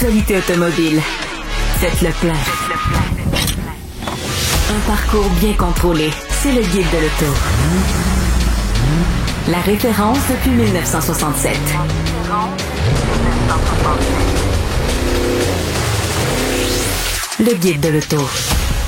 l'actualité automobile. Faites le plein. Un parcours bien contrôlé. C'est le Guide de l'auto. La référence depuis 1967. Le Guide de l'auto.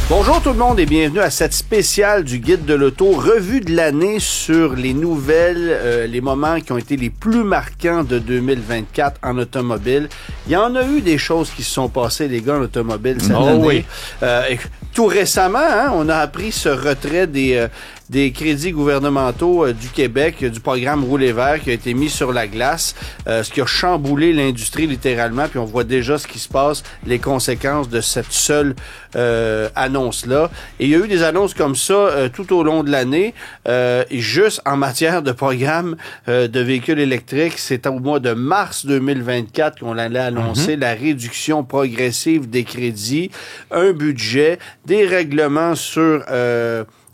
Bonjour tout le monde et bienvenue à cette spéciale du Guide de l'auto, revue de l'année sur les nouvelles, les moments qui ont été les plus marquants de 2024 en automobile. Il y en a eu des choses qui se sont passées, les gars, en automobile cette année. Oui. Tout récemment, on a appris ce retrait des crédits gouvernementaux du Québec, du programme Rouler vert qui a été mis sur la glace, ce qui a chamboulé l'industrie littéralement, puis on voit déjà ce qui se passe, les conséquences de cette seule annonce-là. Et il y a eu des annonces comme ça tout au long de l'année, et juste en matière de programme de véhicules électriques, c'est au mois de mars 2024 qu'on allait annoncer la réduction progressive des crédits, un budget, des règlements sur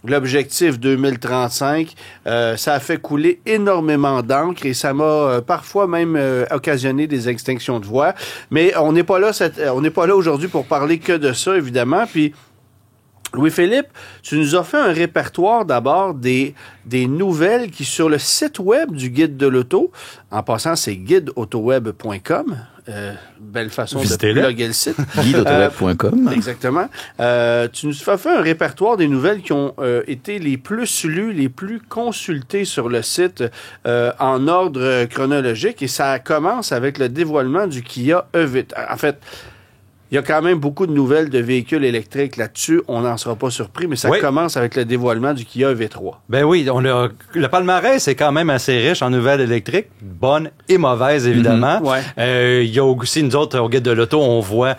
l'objectif 2035, ça a fait couler énormément d'encre et ça m'a parfois même occasionné des extinctions de voix. Mais on n'est pas là aujourd'hui pour parler que de ça, évidemment. Puis Louis-Philippe, tu nous as fait un répertoire d'abord des nouvelles qui, sur le site web du Guide de l'auto, en passant, c'est guideautoweb.com. Belle façon de plugger le site. guideautoweb.com. Exactement. Tu nous as fait un répertoire des nouvelles qui ont été les plus lues, les plus consultées sur le site en ordre chronologique. Et ça commence avec le dévoilement du Kia EV. En fait, il y a quand même beaucoup de nouvelles de véhicules électriques là-dessus. On n'en sera pas surpris, mais ça commence avec le dévoilement du Kia EV3. Ben oui, le palmarès est quand même assez riche en nouvelles électriques, bonnes et mauvaises, évidemment. Il y a aussi, nous autres, au Guide de l'auto, on voit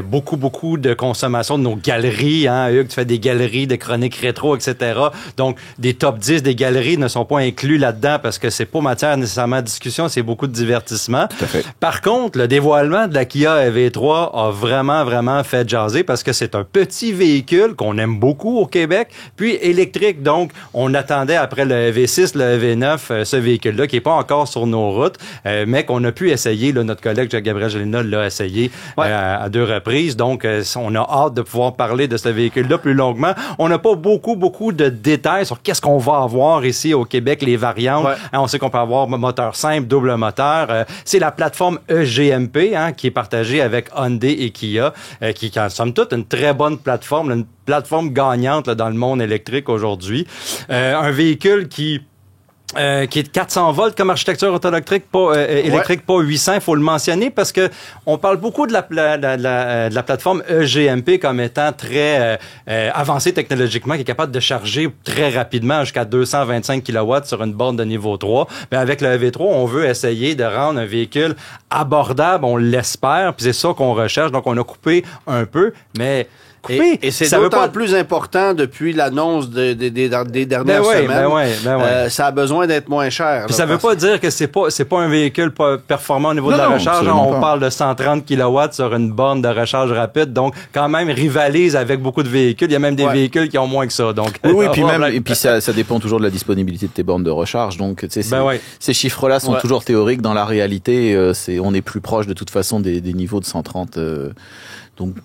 beaucoup de consommation de nos galeries. Hugues, tu fais des galeries, des chroniques rétro, etc. Donc, des top 10 des galeries ne sont pas inclus là-dedans parce que c'est pas matière nécessairement de discussion, c'est beaucoup de divertissement. Tout à fait. Par contre, le dévoilement de la Kia EV3 a vraiment fait jaser parce que c'est un petit véhicule qu'on aime beaucoup au Québec, puis électrique. Donc, on attendait après le EV6, le EV9, ce véhicule-là qui est pas encore sur nos routes, mais qu'on a pu essayer. Là, notre collègue Gabriel Gélina l'a essayé à 2 reprises. Donc, on a hâte de pouvoir parler de ce véhicule-là plus longuement. On n'a pas beaucoup de détails sur qu'est-ce qu'on va avoir ici au Québec, les variantes. On sait qu'on peut avoir moteur simple, double moteur. C'est la plateforme EGMP qui est partagée avec Hyundai et Kia, qui est en somme toute une très bonne plateforme, une plateforme gagnante là, dans le monde électrique aujourd'hui. Un véhicule qui est 400 volts comme architecture autoélectrique, électrique, pas 800, il faut le mentionner parce que on parle beaucoup de la plateforme EGMP comme étant très avancée technologiquement, qui est capable de charger très rapidement jusqu'à 225 kW sur une borne de niveau 3. Mais avec le EV3, on veut essayer de rendre un véhicule abordable, on l'espère, puis c'est ça qu'on recherche. Donc on a coupé un peu, mais Et c'est d'autant plus important depuis l'annonce des dernières semaines. Ça a besoin d'être moins cher. Puis ça veut pas dire que c'est pas un véhicule pas performant au niveau de la recharge. On parle de 130 kW sur une borne de recharge rapide. Donc, quand même, rivalise avec beaucoup de véhicules. Il y a même des véhicules qui ont moins que ça. Donc, puis ça dépend toujours de la disponibilité de tes bornes de recharge. Donc, tu sais, ces chiffres-là sont toujours théoriques. Dans la réalité, on est plus proche de toute façon des niveaux de 130. Donc,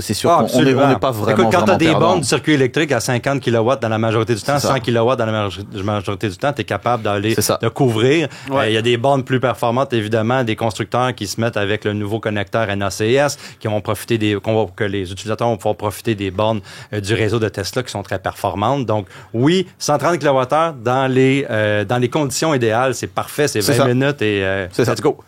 c'est sûr qu'on n'est pas vraiment. Écoute, quand tu as des perdant. bornes de circuit électrique à 50 kW dans la majorité du temps, 100 kW dans la majorité du temps, tu es capable d'aller de couvrir. Il y a des bornes plus performantes, évidemment, des constructeurs qui se mettent avec le nouveau connecteur NACS, qui vont profiter que les utilisateurs vont pouvoir profiter des bornes du réseau de Tesla qui sont très performantes. Donc, oui, 130 kWh dans les conditions idéales, c'est parfait, c'est 20 minutes et let's go.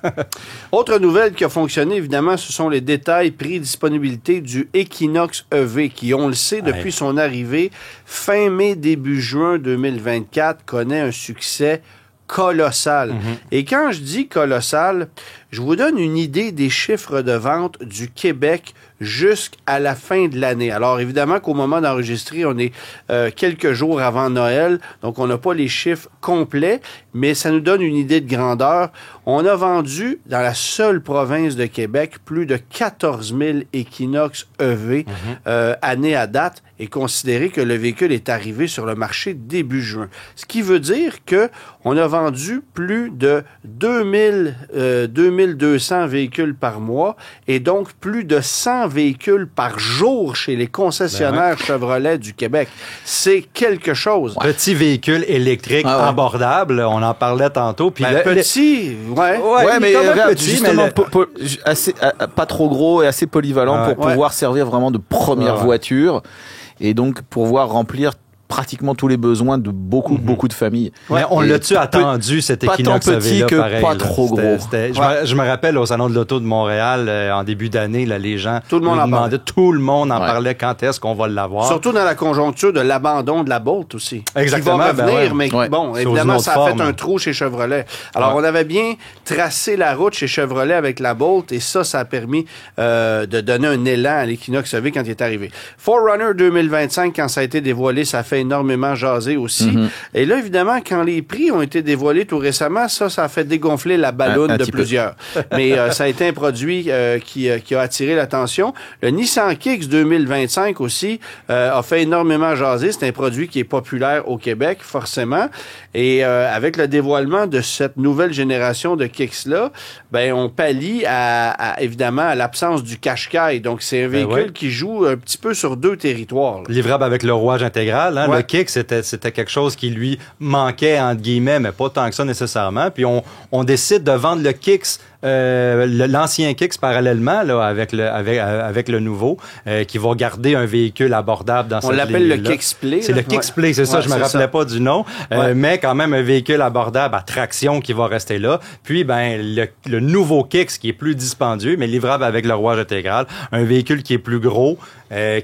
Autre nouvelle qui a fonctionné, évidemment, ce sont les détails, prix, disponibilité du Equinox EV qui, on le sait, depuis son arrivée, fin mai, début juin 2024, connaît un succès colossal. Et quand je dis colossal, je vous donne une idée des chiffres de vente du Québec jusqu'à la fin de l'année. Alors, évidemment qu'au moment d'enregistrer, on est quelques jours avant Noël, donc on n'a pas les chiffres complets, mais ça nous donne une idée de grandeur. On a vendu, dans la seule province de Québec, plus de 14 000 Equinox EV année à date. est considéré que le véhicule est arrivé sur le marché début juin. Ce qui veut dire que on a vendu plus de 2200 véhicules par mois et donc plus de 100 véhicules par jour chez les concessionnaires Chevrolet du Québec. C'est quelque chose. Petit véhicule électrique abordable, on en parlait tantôt. Puis petit, mais justement, pas trop gros et assez polyvalent pour pouvoir servir vraiment de première voiture et donc pouvoir remplir pratiquement tous les besoins de beaucoup de familles. Mais on l'a-tu attendu, cet Equinox Pas tant petit que pareil, pas trop gros. Je me rappelle au Salon de l'Auto de Montréal, en début d'année, là, les gens tout le monde en parlait quand est-ce qu'on va l'avoir. Surtout dans la conjoncture de l'abandon de la Bolt aussi. Exactement. Qui va revenir, mais bon, évidemment, ça a fait un trou chez Chevrolet. Alors, on avait bien tracé la route chez Chevrolet avec la Bolt et ça a permis de donner un élan à l'Equinox EV quand il est arrivé. 4Runner 2025, quand ça a été dévoilé, ça fait énormément jaser aussi. Et là, évidemment, quand les prix ont été dévoilés tout récemment, ça a fait dégonfler la balloune de plusieurs. Mais ça a été un produit qui a attiré l'attention. Le Nissan Kicks 2025 aussi a fait énormément jaser. C'est un produit qui est populaire au Québec, forcément. Et avec le dévoilement de cette nouvelle génération de Kicks-là, ben on pallie évidemment à l'absence du Qashqai. Donc, c'est un véhicule qui joue un petit peu sur deux territoires. Livrable avec le rouage intégral, hein? Le Kick, c'était quelque chose qui lui manquait, entre guillemets, mais pas tant que ça nécessairement. Puis on décide de vendre le Kicks, l'ancien Kicks parallèlement là, avec le nouveau, qui va garder un véhicule abordable dans cette ligne-là. On l'appelle le Kixplay. C'est le Kixplay, c'est ça, je me rappelais pas du nom. Mais quand même un véhicule abordable à traction qui va rester là. Puis ben le nouveau Kicks qui est plus dispendieux, mais livrable avec le rouage intégral. Un véhicule qui est plus gros,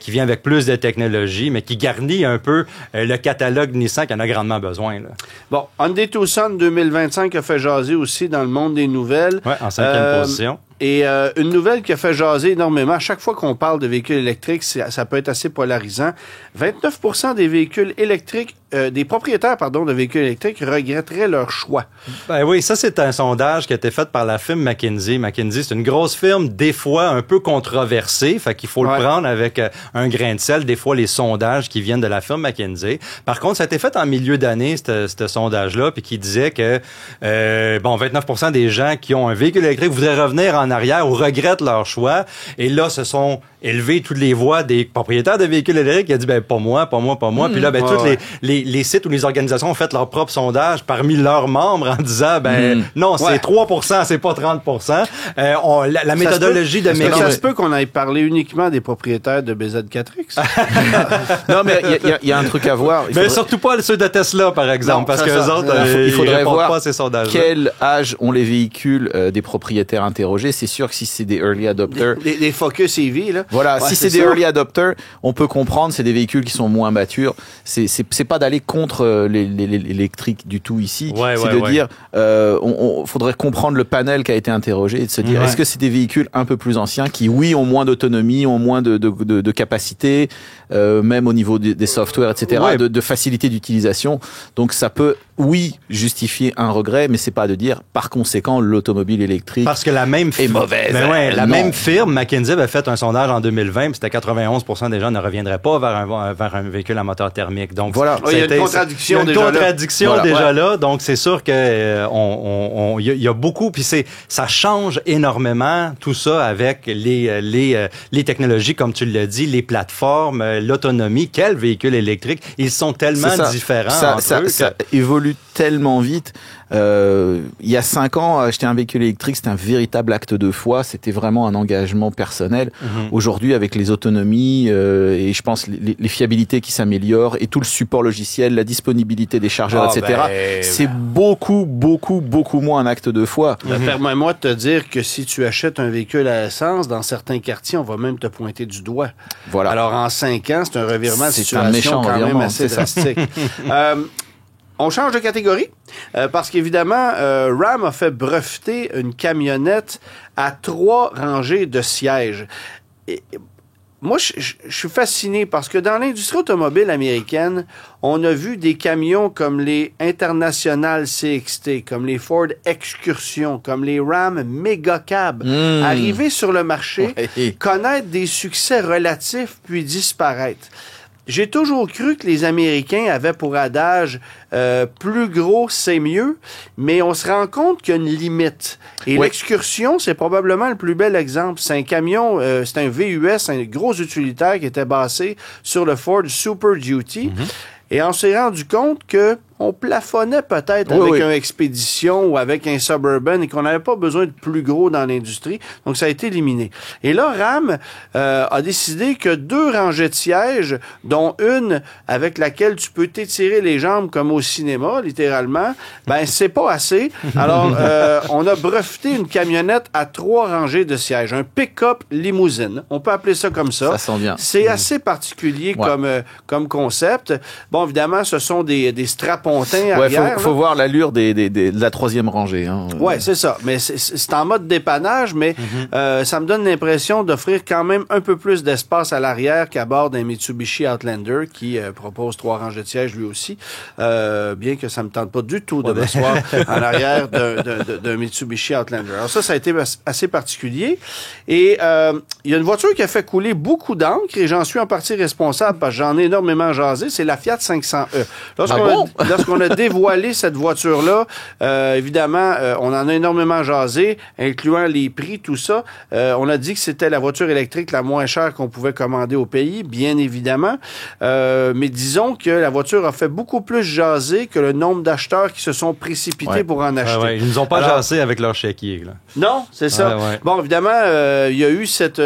qui vient avec plus de technologie, mais qui garnit un peu le catalogue Nissan qui en a grandement besoin. Là. Bon, Hyundai Tucson 2025 a fait jaser aussi dans le monde des nouvelles. Ouais, en 5e position. Et une nouvelle qui a fait jaser énormément, à chaque fois qu'on parle de véhicules électriques, ça peut être assez polarisant. 29% des véhicules électriques, des propriétaires, de véhicules électriques regretteraient leur choix. Ben oui, ça c'est un sondage qui a été fait par la firme McKinsey. McKinsey, c'est une grosse firme, des fois un peu controversée, fait qu'il faut le prendre avec un grain de sel, des fois les sondages qui viennent de la firme McKinsey. Par contre, ça a été fait en milieu d'année, ce sondage-là, puis qui disait que 29% des gens qui ont un véhicule électrique voudraient revenir en arrière ou regrettent leur choix. Et là, se sont élevées toutes les voix des propriétaires de véhicules électriques qui a dit, pas moi. Puis là, tous les sites ou les organisations ont fait leur propre sondage parmi leurs membres en disant, non, c'est 3%, c'est pas 30%. La méthodologie de McKinsey. Ça se peut qu'on aille parler uniquement des propriétaires de BZ4X. Non, mais il y a un truc à voir. Mais surtout pas ceux de Tesla, par exemple, parce que les autres, il faudrait voir pas ces sondages. Quel âge ont les véhicules des propriétaires interrogés. C'est sûr que si c'est des early adopters... Des Focus EV, là. Voilà, si c'est des early adopters, on peut comprendre, c'est des véhicules qui sont moins matures. C'est pas d'aller contre l'électrique du tout ici. C'est de dire, faudrait comprendre le panel qui a été interrogé et de se dire, est-ce que c'est des véhicules un peu plus anciens qui, ont moins d'autonomie, ont moins de capacité, même au niveau des softwares, etc., de facilité d'utilisation. Donc ça peut, justifier un regret, mais c'est pas de dire, par conséquent, l'automobile électrique parce que la même est mauvaise. La même firme, McKinsey, avait fait un sondage en 2020, puis c'était 91% des gens ne reviendraient pas vers un véhicule à moteur thermique. Donc voilà. Il y a une contradiction déjà là. Donc c'est sûr que il y a beaucoup, puis ça change énormément tout ça avec les technologies, comme tu l'as dit, les plateformes, l'autonomie. Quel véhicule électrique? Ils sont tellement différents. Ça évolue tellement vite. Il y a 5 ans, acheter un véhicule électrique, c'était un véritable acte de foi. C'était vraiment un engagement personnel. Aujourd'hui, avec les autonomies et je pense les fiabilités qui s'améliorent et tout le support logiciel, la disponibilité des chargeurs, etc., c'est beaucoup moins un acte de foi. Permets-moi de te dire que si tu achètes un véhicule à essence, dans certains quartiers, on va même te pointer du doigt. Voilà. Alors, en 5 ans, c'est un revirement de situation quand même assez drastique. On change de catégorie parce qu'évidemment, Ram a fait breveter une camionnette à 3 rangées de sièges. Et moi, je suis fasciné parce que dans l'industrie automobile américaine, on a vu des camions comme les International CXT, comme les Ford Excursion, comme les Ram Mega Cab arriver sur le marché, connaître des succès relatifs puis disparaître. j'ai toujours cru que les Américains avaient pour adage plus gros, c'est mieux, mais on se rend compte qu'il y a une limite. Et l'excursion, c'est probablement le plus bel exemple. C'est un camion, c'est un VUS, un gros utilitaire qui était basé sur le Ford Super Duty. Et on s'est rendu compte que on plafonnait peut-être avec un Expedition ou avec un Suburban et qu'on n'avait pas besoin de plus gros dans l'industrie. Donc, ça a été éliminé. Et là, RAM a décidé que 2 rangées de sièges, dont une avec laquelle tu peux t'étirer les jambes comme au cinéma, littéralement, ben c'est pas assez. Alors, on a breveté une camionnette à 3 rangées de sièges. Un pick-up limousine. On peut appeler ça comme ça. Ça sent bien. C'est assez particulier comme concept. Bon, évidemment, ce sont des strapontins arrière. Faut voir l'allure de la 3e rangée. Hein. Ouais, c'est ça. Mais c'est en mode dépannage, mais ça me donne l'impression d'offrir quand même un peu plus d'espace à l'arrière qu'à bord d'un Mitsubishi Outlander qui propose 3 rangées de sièges lui aussi. Bien que ça me tente pas du tout de m'asseoir en arrière d'un Mitsubishi Outlander. Alors ça a été assez particulier. Et il y a une voiture qui a fait couler beaucoup d'encre et j'en suis en partie responsable parce que j'en ai énormément jasé. C'est la Fiat 500e. Lorsqu'on a dévoilé cette voiture-là, évidemment, on en a énormément jasé, incluant les prix, tout ça. On a dit que c'était la voiture électrique la moins chère qu'on pouvait commander au pays, bien évidemment. Mais disons que la voiture a fait beaucoup plus jaser que le nombre d'acheteurs qui se sont précipités pour en acheter. Ils nous ont pas jasé avec leur chéquier. Là. Non, c'est ça. Bon, évidemment, il y a eu cette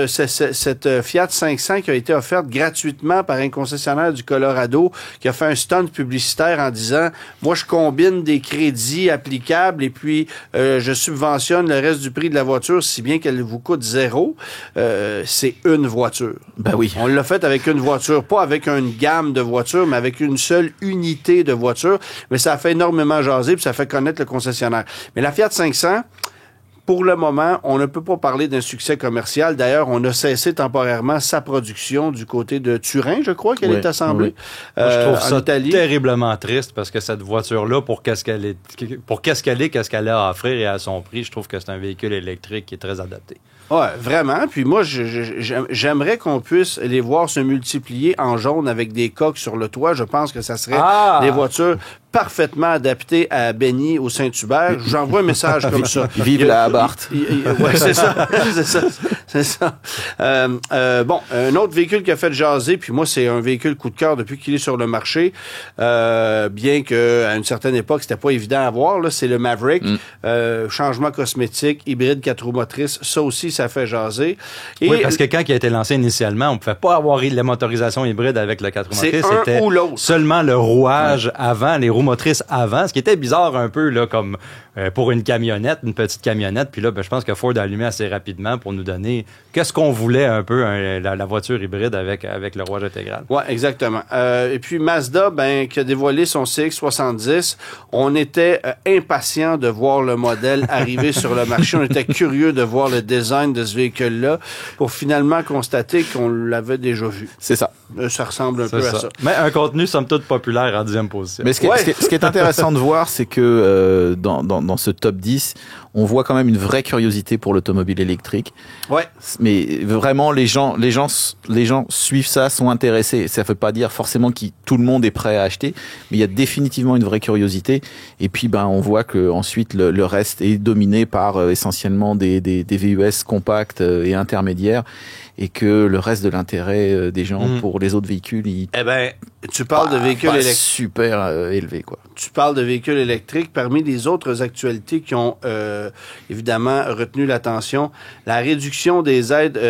Fiat 500 qui a été offerte gratuitement par un concessionnaire du Colorado qui a fait un stunt publicitaire en disant « Moi, je combine des crédits applicables et puis je subventionne le reste du prix de la voiture si bien qu'elle vous coûte 0. » C'est une voiture. Ben oui. On l'a fait avec une voiture, pas avec une gamme de voitures, mais avec une seule unité de voiture. Mais ça a fait énormément jaser puis ça fait connaître le concessionnaire. Mais la Fiat 500... Pour le moment, on ne peut pas parler d'un succès commercial. D'ailleurs, on a cessé temporairement sa production du côté de Turin, je crois qu'elle est assemblée. Moi, je trouve ça terriblement triste parce que cette voiture-là, pour qu'est-ce qu'elle a à offrir et à son prix, je trouve que c'est un véhicule électrique qui est très adapté. Ouais, vraiment. Puis moi, j'aimerais qu'on puisse les voir se multiplier en jaune avec des coques sur le toit. Je pense que ça serait des voitures parfaitement adaptées à Benny au Saint-Hubert. J'envoie un message comme ça. Vive la Abarth. Ouais, c'est ça. C'est ça. Bon, un autre véhicule qui a fait jaser, puis moi, c'est un véhicule coup de cœur depuis qu'il est sur le marché. Bien que à une certaine époque, c'était pas évident à voir, là, c'est le Maverick. Changement cosmétique, hybride 4 roues motrices. Ça aussi, ça fait jaser. Et oui, parce que quand il a été lancé initialement, on ne pouvait pas avoir la motorisation hybride avec le 4 roues motrices. C'était seulement le rouage avant, les roues motrices avant, ce qui était bizarre un peu là, comme pour une camionnette, une petite camionnette. Puis là, je pense que Ford a allumé assez rapidement pour nous donner qu'est-ce qu'on voulait un peu, la voiture hybride avec le rouage intégral. Oui, exactement. Et puis Mazda, qui a dévoilé son CX-70, on était impatient de voir le modèle arriver sur le marché. On était curieux de voir le design de ce véhicule-là pour finalement constater qu'on l'avait déjà vu. C'est ça. Ça ressemble un peu à ça. Mais un contenu, somme toute, populaire en 10e position. Mais ce qui est intéressant de voir, c'est que dans ce top 10, on voit quand même une vraie curiosité pour l'automobile électrique. Ouais. Mais vraiment, les gens suivent ça, sont intéressés. Ça ne veut pas dire forcément que tout le monde est prêt à acheter, mais il y a définitivement une vraie curiosité. Et puis, on voit que ensuite le reste est dominé par essentiellement des VUS compacts et intermédiaires, et que le reste de l'intérêt des gens pour les autres véhicules, tu parles de véhicules électriques super élevés, quoi. Tu parles de véhicules électriques. Parmi les autres actualités qui ont évidemment retenu l'attention, la réduction des aides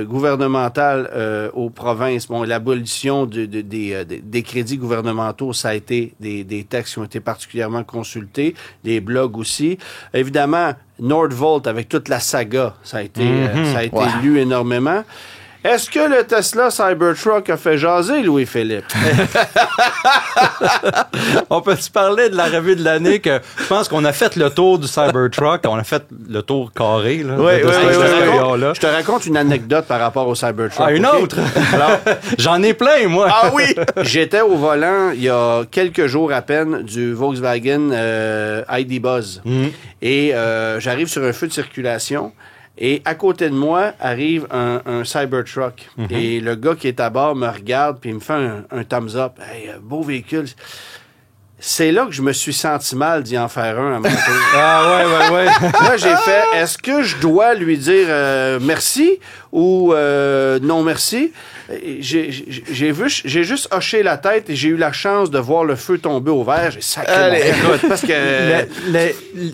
gouvernementales aux provinces. Bon, l'abolition des crédits gouvernementaux, ça a été des textes qui ont été particulièrement consultés, des blogs aussi. Évidemment, Nordvolt avec toute la saga, ça a été lu énormément. Est-ce que le Tesla Cybertruck a fait jaser, Louis-Philippe? On peut-tu parler de la revue de l'année que je pense qu'on a fait le tour du Cybertruck, on a fait le tour carré. Là, oui. Je te raconte une anecdote par rapport au Cybertruck. Une autre? Alors, j'en ai plein, moi. Ah oui! J'étais au volant il y a quelques jours à peine du Volkswagen ID Buzz. Et j'arrive sur un feu de circulation. Et à côté de moi arrive un Cybertruck. Et le gars qui est à bord me regarde puis il me fait un thumbs up. Hey, beau véhicule. C'est là que je me suis senti mal d'y en faire un à mon tour. Ouais. Là, j'ai fait, est-ce que je dois lui dire merci ou non merci? J'ai juste hoché la tête et j'ai eu la chance de voir le feu tomber au vert. J'ai sacré parce que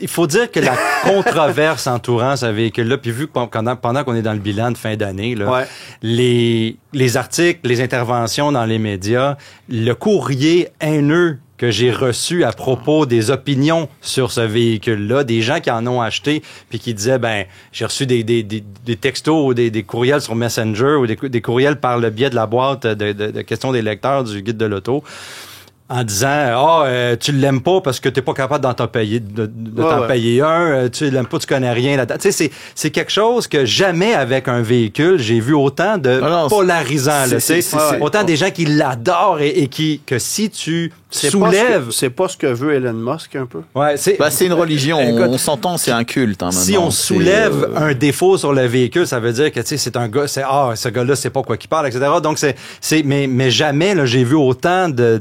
il faut dire que la controverse entourant ce véhicule-là, puis vu que pendant qu'on est dans le bilan de fin d'année, là, les articles, les interventions dans les médias, le courrier haineux que j'ai reçu à propos des opinions sur ce véhicule-là, des gens qui en ont acheté puis qui disaient, j'ai reçu des textos ou des courriels sur Messenger ou des courriels par le biais de la boîte de questions des lecteurs du Guide de l'auto, en disant tu l'aimes pas parce que t'es pas capable d'en t'en payer payer un, tu l'aimes pas, tu connais rien là-dedans. Tu sais, c'est quelque chose que jamais avec un véhicule j'ai vu autant de polarisant là, autant des gens qui l'adorent et que si tu soulèves, c'est pas ce que veut Elon Musk un peu. Ouais, c'est une religion, on s'entend, c'est un culte maintenant. Si on soulève un défaut sur le véhicule, ça veut dire que tu sais c'est un gars, ce gars-là c'est pas quoi qu'il parle, etc. Donc mais jamais là j'ai vu autant de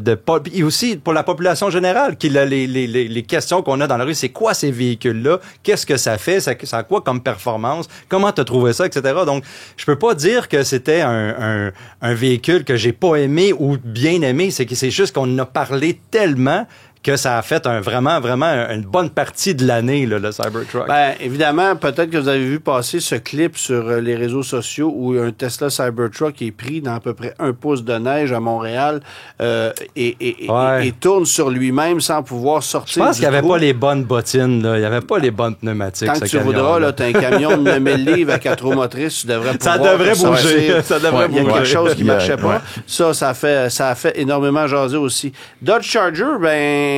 et aussi pour la population générale, les questions qu'on a dans la rue, c'est quoi ces véhicules-là? Qu'est-ce que ça fait? Ça a quoi comme performance? Comment t'as trouvé ça? Etc. Donc, je peux pas dire que c'était un véhicule que j'ai pas aimé ou bien aimé. C'est juste qu'on en a parlé tellement que ça a fait vraiment une bonne partie de l'année, là, le Cybertruck. Évidemment, peut-être que vous avez vu passer ce clip sur les réseaux sociaux où un Tesla Cybertruck est pris dans à peu près 1 pouce de neige à Montréal et tourne sur lui-même sans pouvoir sortir. Je pense qu'il n'y avait pas les bonnes bottines, là. Il n'y avait pas les bonnes pneumatiques. Tant que tu voudras, là, t'as un camion de 9000 livres à 4 roues motrices, tu devrais pouvoir... Ça devrait bouger. Ça devrait bouger. Il y a quelque chose qui marchait pas. Ça a fait énormément jaser aussi. Dodge Charger, oui.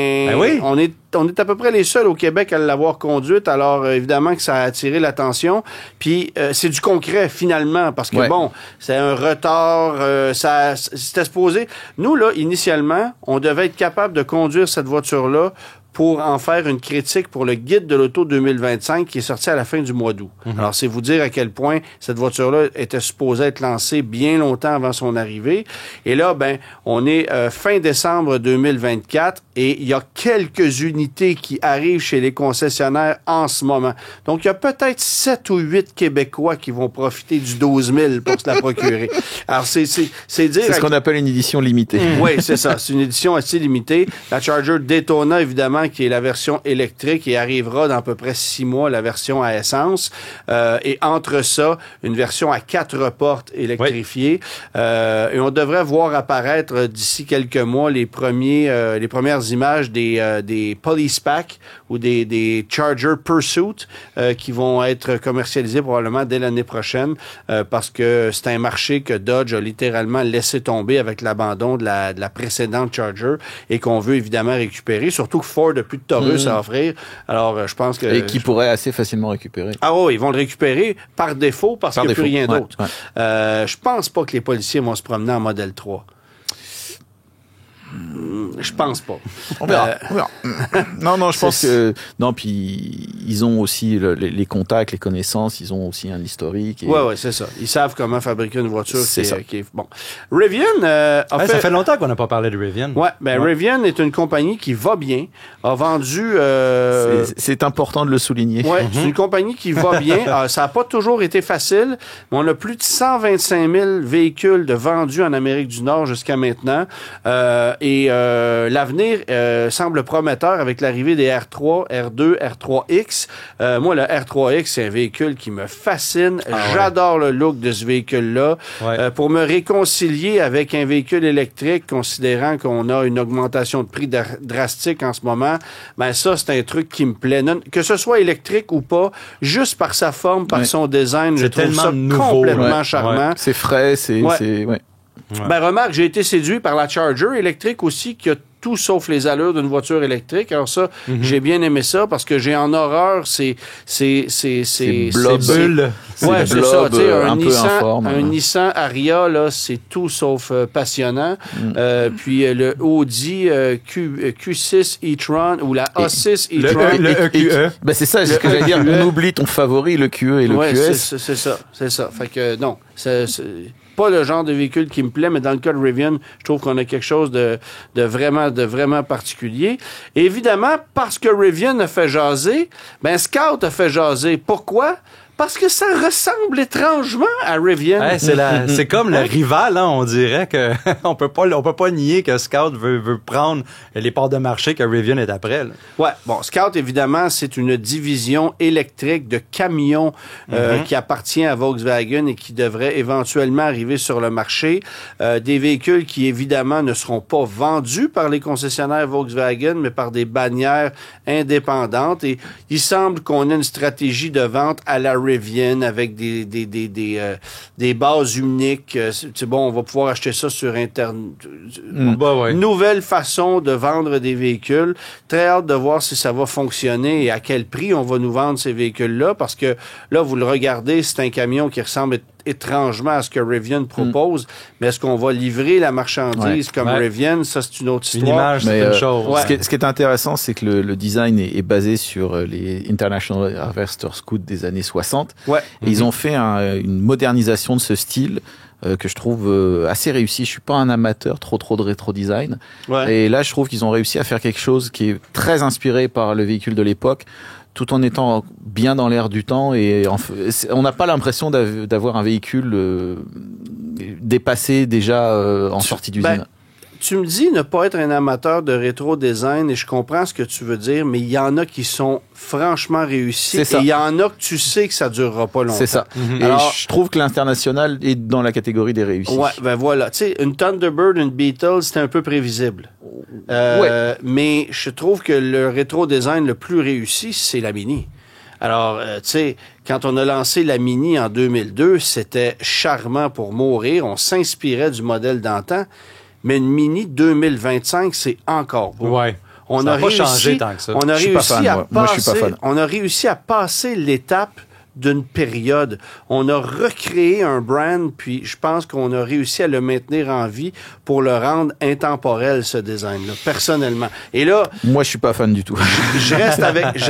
On est à peu près les seuls au Québec à l'avoir conduite, alors évidemment que ça a attiré l'attention. Puis c'est du concret finalement, parce que c'est un retard, c'était supposé. Nous là, initialement, on devait être capable de conduire cette voiture-là pour en faire une critique pour le Guide de l'auto 2025 qui est sorti à la fin du mois d'août. Alors, c'est vous dire à quel point cette voiture-là était supposée être lancée bien longtemps avant son arrivée. Et là, on est fin décembre 2024 et il y a quelques unités qui arrivent chez les concessionnaires en ce moment. Donc, il y a peut-être 7 ou 8 Québécois qui vont profiter du 12 000 pour se la procurer. Alors, c'est dire... C'est ce qu'on appelle une édition limitée. Oui, c'est ça. C'est une édition assez limitée. La Charger Daytona, évidemment, qui est la version électrique et arrivera dans à peu près 6 mois, la version à essence. Et entre ça, une version à 4 portes électrifiées. Et on devrait voir apparaître d'ici quelques mois les premières images des Police Pack ou des Charger Pursuit qui vont être commercialisés probablement dès l'année prochaine parce que c'est un marché que Dodge a littéralement laissé tomber avec l'abandon de la précédente Charger et qu'on veut évidemment récupérer. Surtout que Ford a plus de Taurus à offrir. Alors, je pense que... Et qui pourrait assez facilement récupérer. Ah oui, ils vont le récupérer par défaut parce qu'il n'y a plus rien d'autre. Ouais. Je pense pas que les policiers vont se promener en modèle 3. Je pense pas. On verra. Non, je pense que... Non, puis ils ont aussi les contacts, les connaissances, ils ont aussi un historique. Oui, c'est ça. Ils savent comment fabriquer une voiture qui est bon. Rivian ça fait longtemps qu'on n'a pas parlé de Rivian. Oui, Rivian est une compagnie qui va bien, a vendu... C'est important de le souligner. Oui, c'est une compagnie qui va bien. Ça n'a pas toujours été facile, mais on a plus de 125 000 véhicules de vendus en Amérique du Nord jusqu'à maintenant. L'avenir semble prometteur avec l'arrivée des R3, R2, R3X. Moi, le R3X, c'est un véhicule qui me fascine. J'adore le look de ce véhicule-là. Pour me réconcilier avec un véhicule électrique, considérant qu'on a une augmentation de prix drastique en ce moment, ça, c'est un truc qui me plaît. Que ce soit électrique ou pas, juste par sa forme, par son design, je trouve ça complètement charmant. C'est frais, c'est... Remarque, j'ai été séduit par la Charger électrique aussi, qui a tout sauf les allures d'une voiture électrique. Alors ça, j'ai bien aimé ça parce que j'ai en horreur ces bulles. Ouais, c'est ça. Tu sais, un Nissan, Nissan Ariya, là, c'est tout sauf passionnant. Puis le Audi Q6 e-tron ou la A6 e-tron. Le EQE. Ben c'est ça, c'est ce que j'allais dire. On oublie ton favori, le QE et le QS. C'est ça. Fait que non, c'est pas le genre de véhicule qui me plaît, mais dans le cas de Rivian, je trouve qu'on a quelque chose de vraiment particulier. Et évidemment, parce que Rivian a fait jaser, ben Scout a fait jaser. Pourquoi? Parce que ça ressemble étrangement à Rivian. Ouais, c'est comme le rival, hein, on dirait que on peut pas nier que Scout veut prendre les parts de marché que Rivian est après. Là. Ouais, bon, Scout évidemment, c'est une division électrique de camions qui appartient à Volkswagen et qui devrait éventuellement arriver sur le marché. Des véhicules qui évidemment ne seront pas vendus par les concessionnaires Volkswagen, mais par des bannières indépendantes. Et il semble qu'on ait une stratégie de vente à la Rivian avec des bases uniques. C'est bon, on va pouvoir acheter ça sur Internet. Nouvelle façon de vendre des véhicules. Très hâte de voir si ça va fonctionner et à quel prix on va nous vendre ces véhicules-là parce que là, vous le regardez, c'est un camion qui ressemble étrangement à ce que Rivian propose, mais est-ce qu'on va livrer la marchandise comme Rivian? Ça, c'est une autre histoire. Une image, c'est une chose. Ouais. Ce qui est intéressant, c'est que le design est basé sur les International Harvester Scoot des années 60. Ouais. Et ils ont fait une modernisation de ce style que je trouve assez réussi. Je suis pas un amateur trop de rétro design. Ouais. Et là, je trouve qu'ils ont réussi à faire quelque chose qui est très inspiré par le véhicule de l'époque, tout en étant bien dans l'air du temps. Et on n'a pas l'impression d'avoir un véhicule dépassé déjà en sortie d'usine. Tu me dis ne pas être un amateur de rétro design et je comprends ce que tu veux dire, mais il y en a qui sont franchement réussis et il y en a que tu sais que ça durera pas longtemps. C'est ça. Et alors, je trouve que l'International est dans la catégorie des réussis. Ouais, ben voilà. Tu sais, une Thunderbird, une Beetle, c'était un peu prévisible. Mais je trouve que le rétro design le plus réussi, c'est la Mini. Alors, tu sais, quand on a lancé la Mini en 2002, c'était charmant pour mourir. On s'inspirait du modèle d'antan. Mais une Mini 2025, c'est encore beau. Ouais. Ça n'a pas changé tant que ça. On a réussi à passer l'étape d'une période. On a recréé un brand, puis je pense qu'on a réussi à le maintenir en vie pour le rendre intemporel, ce design-là, personnellement. Et là... Moi, je suis pas fan du tout. je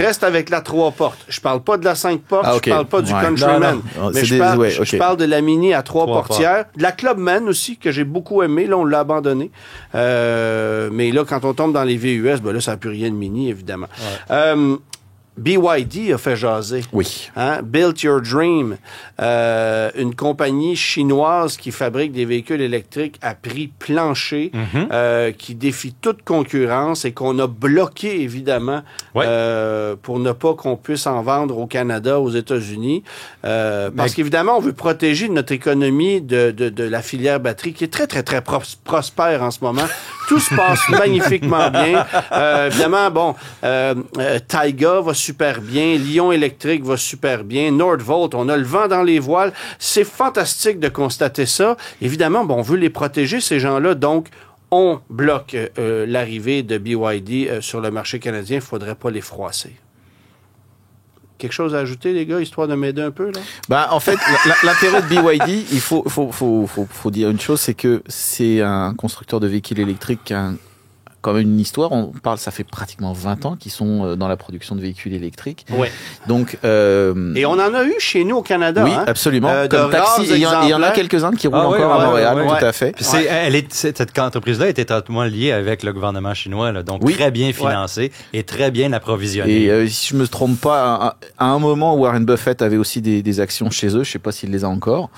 reste avec la 3 portes. Je parle pas de la 5 portes, je parle pas du Countryman. Non. Mais je parle de la Mini à 3 portières. De la Clubman aussi, que j'ai beaucoup aimé. Là, on l'a abandonné. Mais là, quand on tombe dans les VUS, ben là, ça n'a plus rien de Mini, évidemment. Ouais. BYD a fait jaser. Oui. Hein? Build Your Dream, une compagnie chinoise qui fabrique des véhicules électriques à prix plancher, qui défie toute concurrence et qu'on a bloqué, évidemment, pour ne pas qu'on puisse en vendre au Canada, aux États-Unis. Parce qu'évidemment, on veut protéger notre économie de la filière batterie qui est très, très, très prospère en ce moment. Tout se passe magnifiquement bien. Évidemment, bon, Taiga va super bien, Lion électrique va super bien, Nordvolt, on a le vent dans les voiles. C'est fantastique de constater ça. Évidemment, bon, on veut les protéger, ces gens-là, donc on bloque l'arrivée de BYD sur le marché canadien. Il ne faudrait pas les froisser. Quelque chose à ajouter, les gars, histoire de m'aider un peu, là? Ben, en fait, l'intérêt de BYD, il faut dire une chose, c'est que c'est un constructeur de véhicules électriques qui a quand même une histoire. On parle, ça fait pratiquement 20 ans qu'ils sont dans la production de véhicules électriques. Ouais. Donc, et on en a eu chez nous au Canada. Oui, absolument. Comme Taxi, il y en a quelques-uns qui roulent encore à Montréal, tout à fait. Cette entreprise-là est étroitement liée avec le gouvernement chinois, là, donc très bien financée et très bien approvisionnée. Et si je me trompe pas, à un moment, Warren Buffett avait aussi des actions chez eux. Je sais pas s'il les a encore.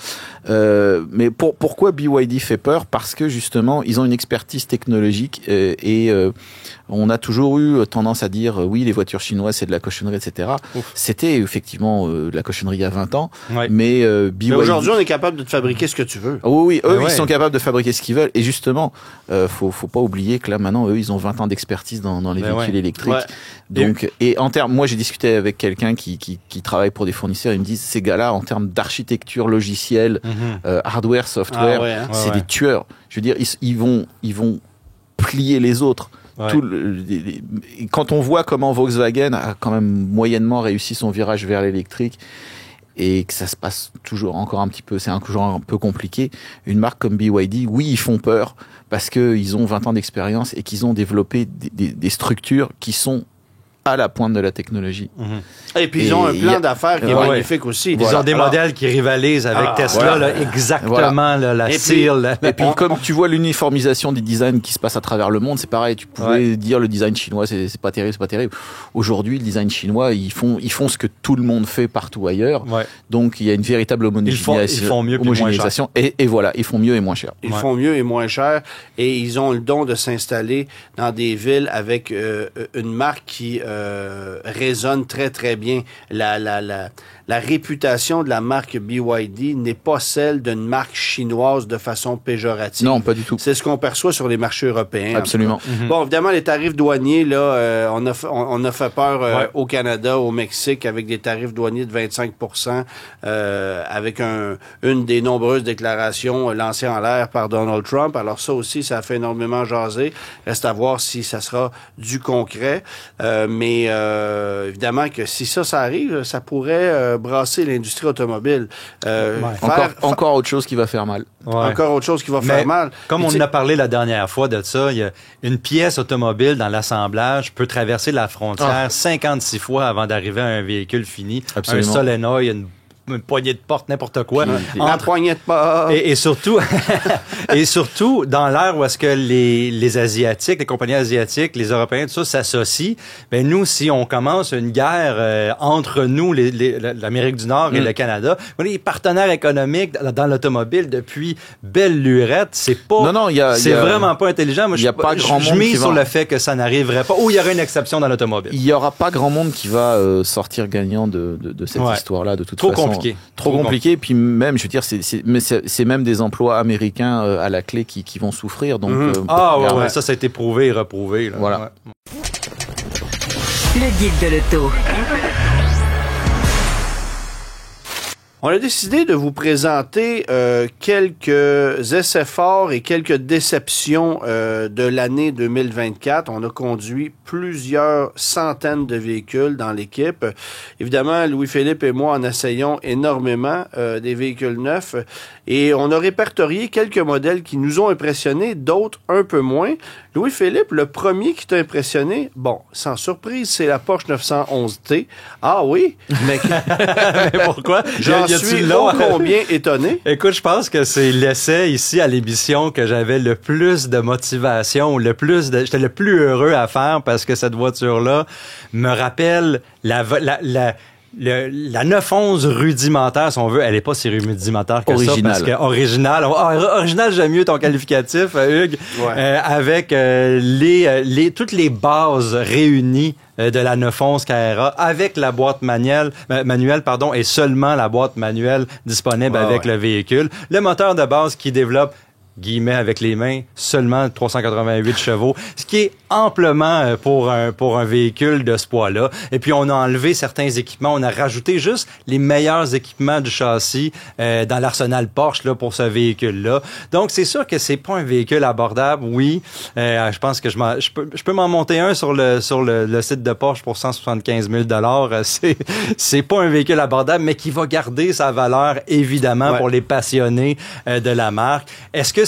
Mais pourquoi BYD fait peur? Parce que justement, ils ont une expertise technologique et on a toujours eu tendance à dire oui, les voitures chinoises c'est de la cochonnerie, etc. C'était effectivement de la cochonnerie il y a 20 ans, mais BYD... Mais aujourd'hui, on est capable de te fabriquer ce que tu veux. Oui, eux, ils sont capables de fabriquer ce qu'ils veulent. Et justement, faut pas oublier que là maintenant, eux, ils ont 20 ans d'expertise dans les véhicules électriques. Ouais. Donc, et en termes, moi, j'ai discuté avec quelqu'un qui travaille pour des fournisseurs. Ils me disent, ces gars-là, en termes d'architecture logicielle, hardware, software, c'est des tueurs. Je veux dire, ils vont plier les autres Quand on voit comment Volkswagen a quand même moyennement réussi son virage vers l'électrique, et que ça se passe toujours encore un petit peu, c'est toujours un peu compliqué. Une marque comme BYD, oui, ils font peur parce qu'ils ont 20 ans d'expérience et qu'ils ont développé des structures qui sont à la pointe de la technologie. Et puis ils ont un plan d'affaires qui est magnifique aussi. Ils ont des modèles qui rivalisent avec Tesla, là, exactement, la cible. Et puis comme tu vois l'uniformisation des designs qui se passe à travers le monde, c'est pareil, tu pouvais dire le design chinois c'est pas terrible. Aujourd'hui, le design chinois, ils font ce que tout le monde fait partout ailleurs. Donc il y a une véritable homogénéisation. Ils font mieux et moins cher. Et voilà, ils font mieux et moins cher. Ils font mieux et moins cher et ils ont le don de s'installer dans des villes avec une marque qui résonne très, très bien. La réputation de la marque BYD n'est pas celle d'une marque chinoise de façon péjorative. Non, pas du tout. C'est ce qu'on perçoit sur les marchés européens. Absolument. Bon, évidemment, les tarifs douaniers, là, on a fait peur au Canada, au Mexique, avec des tarifs douaniers de 25%, avec une des nombreuses déclarations lancées en l'air par Donald Trump. Alors ça aussi, ça a fait énormément jaser. Reste à voir si ça sera du concret. Mais évidemment que si ça arrive, ça pourrait brasser l'industrie automobile. Encore autre chose qui va faire mal. Encore autre chose qui va faire mal. Comme on en a parlé la dernière fois de ça, il y a une pièce automobile dans l'assemblage peut traverser la frontière 56 fois avant d'arriver à un véhicule fini. Absolument. Un solénoïde, une poignée de porte, n'importe quoi. La poignée de porte. Et surtout, dans l'ère où est-ce que les Asiatiques, les compagnies asiatiques, les Européens, tout ça s'associent, ben nous, si on commence une guerre entre nous, l'Amérique du Nord et le Canada, les partenaires économiques dans l'automobile depuis belle lurette, c'est vraiment pas intelligent. Moi, je mise sur le fait que ça n'arriverait pas, ou il y aurait une exception dans l'automobile. Il y aura pas grand monde qui va sortir gagnant de cette histoire-là, de toute façon. Trop compliqué. Puis même, je veux dire, c'est même des emplois américains à la clé qui vont souffrir. Donc, ça a été prouvé et reprouvé. Là. Voilà. Le guide de l'auto. On a décidé de vous présenter quelques essais forts et quelques déceptions de l'année 2024. On a conduit plusieurs centaines de véhicules dans l'équipe. Évidemment, Louis-Philippe et moi en essayons énormément des véhicules neufs et on a répertorié quelques modèles qui nous ont impressionnés, d'autres un peu moins. Louis-Philippe, le premier qui t'a impressionné, bon, sans surprise, c'est la Porsche 911T. Ah oui? Mais pourquoi? J'en suis combien étonné. Écoute, je pense que c'est l'essai ici à l'émission que j'avais le plus de motivation, j'étais le plus heureux à faire parce que cette voiture-là me rappelle la 911 rudimentaire, si on veut, elle est pas si rudimentaire que ça. Parce que original, j'aime mieux ton qualificatif, Hugues. Avec toutes les bases réunies de la 911 Carrera avec la boîte manuelle, et seulement la boîte manuelle disponible avec le véhicule. Le moteur de base qui développe guillemets avec les mains, seulement 388 chevaux, ce qui est amplement pour un véhicule de ce poids-là. Et puis, on a enlevé certains équipements, on a rajouté juste les meilleurs équipements du châssis dans l'arsenal Porsche là, pour ce véhicule-là. Donc, c'est sûr que c'est pas un véhicule abordable, oui. Je pense que je peux m'en monter un sur le site de Porsche pour 175 000 $. C'est pas un véhicule abordable, mais qui va garder sa valeur, évidemment, pour les passionnés de la marque. Est-ce que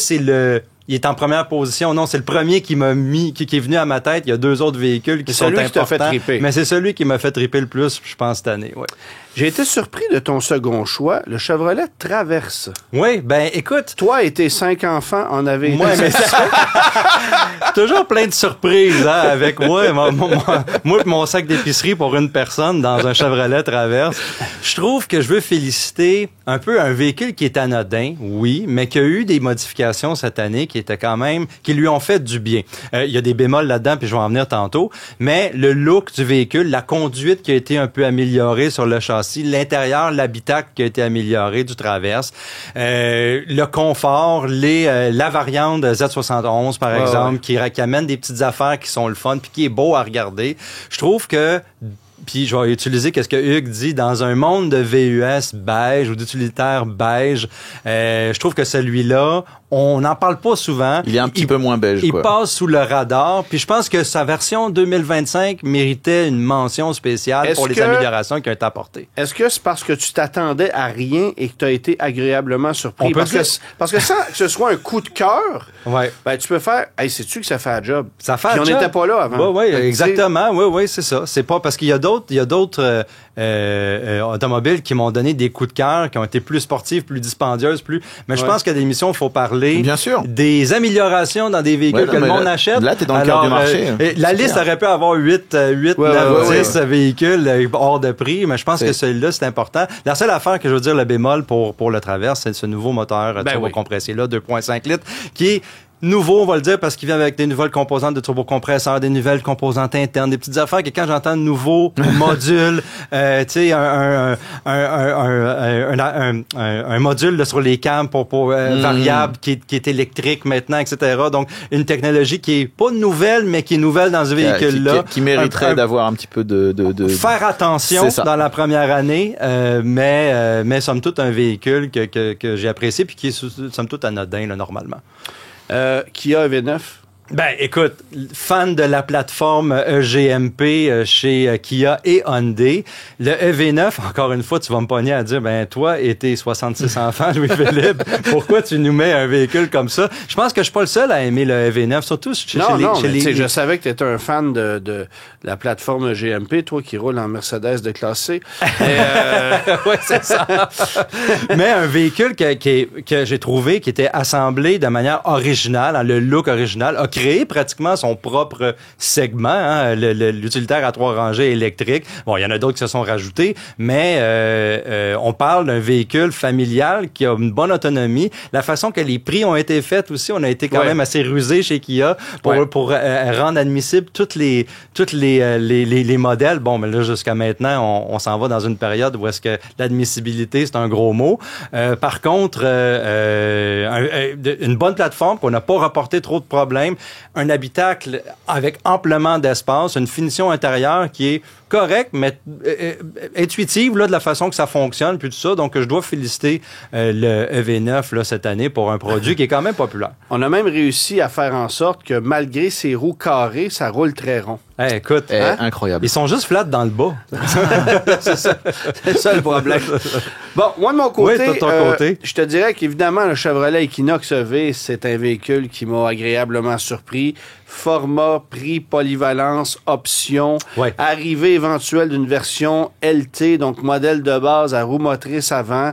il est en première position? Non, c'est le premier qui est venu à ma tête. Il y a deux autres véhicules qui sont importants. Qui t'a fait triper. Mais c'est celui qui m'a fait triper le plus, je pense, cette année. Ouais. J'ai été surpris de ton second choix, le Chevrolet Traverse. Oui, ben écoute. Toi et tes 5 enfants en avaient été. Mais toujours plein de surprises avec moi et mon sac d'épicerie pour une personne dans un Chevrolet Traverse. Je trouve que je veux féliciter un peu un véhicule qui est anodin, oui, mais qui a eu des modifications cette année qui lui ont fait du bien. Il y a des bémols là-dedans, puis je vais en venir tantôt, mais le look du véhicule, la conduite qui a été un peu améliorée sur le châssis, l'intérieur, l'habitacle qui a été amélioré du Traverse, le confort, la variante Z71 par exemple, qui amène des petites affaires qui sont le fun puis qui est beau à regarder. Je trouve que puis je vais utiliser ce que Hugues dit, dans un monde de VUS beige ou d'utilitaire beige, je trouve que celui-là, on n'en parle pas souvent. Il est un petit peu moins beige, Il passe sous le radar. Puis je pense que sa version 2025 méritait une mention spéciale pour les améliorations qui ont été apportées. Est-ce que c'est parce que tu t'attendais à rien et que tu as été agréablement surpris? Parce que sans que ce soit un coup de cœur, ben, tu peux faire, hey, sais-tu que ça fait un job? Ça fait un job. On n'était pas là avant. Oui, exactement. Oui, c'est ça. C'est pas parce qu'il y a d'autres automobiles qui m'ont donné des coups de cœur, qui ont été plus sportives, plus dispendieuses, mais je pense qu'à l'émission, il faut parler des améliorations dans des véhicules que le monde achète. Là, t'es dans le cœur du marché. La liste aurait pu avoir 8, 9, 10 véhicules hors de prix, mais je pense que celui-là, c'est important. La seule affaire que je veux dire, le bémol pour le Traverse, c'est ce nouveau moteur turbocompressé-là, 2.5 litres, qui est nouveau, on va le dire, parce qu'il vient avec des nouvelles composantes de turbocompresseur, des nouvelles composantes internes, des petites affaires que quand j'entends nouveau module, tu sais, un module là, sur les cams pour variable qui est électrique maintenant, etc. Donc, une technologie qui est pas nouvelle, mais qui est nouvelle dans ce véhicule-là. Qui mériterait d'avoir un petit peu de... Faire attention dans la première année, mais somme toute un véhicule que j'ai apprécié puis qui est somme toute anodin, là, normalement. Kia EV9? Ben, écoute, fan de la plateforme EGMP chez Kia et Hyundai, le EV9, encore une fois, tu vas me pogner à dire, ben, toi et tes 66 enfants, Louis-Philippe, pourquoi tu nous mets un véhicule comme ça? Je pense que je suis pas le seul à aimer le EV9, surtout chez les... Je savais que tu étais un fan de la plateforme EGMP, toi qui roules en Mercedes de classe C. Oui, c'est ça. Mais un véhicule que j'ai trouvé qui était assemblé de manière originale, le look original, a créé pratiquement son propre segment, l'utilitaire à 3 rangées électrique. Bon, il y en a d'autres qui se sont rajoutés, mais on parle d'un véhicule familial qui a une bonne autonomie. La façon que les prix ont été faits aussi, on a été quand même assez rusé chez Kia pour rendre admissibles toutes les modèles. Bon, mais là, jusqu'à maintenant, on s'en va dans une période où est-ce que l'admissibilité, c'est un gros mot. Par contre, une bonne plateforme, qu'on n'a pas rapporté trop de problèmes, un habitacle avec amplement d'espace, une finition intérieure qui est correcte, mais intuitive là, de la façon que ça fonctionne, puis tout ça. Donc, je dois féliciter le EV9 là, cette année pour un produit qui est quand même populaire. On a même réussi à faire en sorte que malgré ses roues carrées, ça roule très rond. Hey, écoute, incroyable. Ils sont juste flats dans le bas. C'est ça le problème. Bon, moi de mon côté, je te dirais qu'évidemment, le Chevrolet Equinox EV, c'est un véhicule qui m'a agréablement surpris. Format, prix, polyvalence, option, arrivée éventuelle d'une version LT, donc modèle de base à roue motrice avant,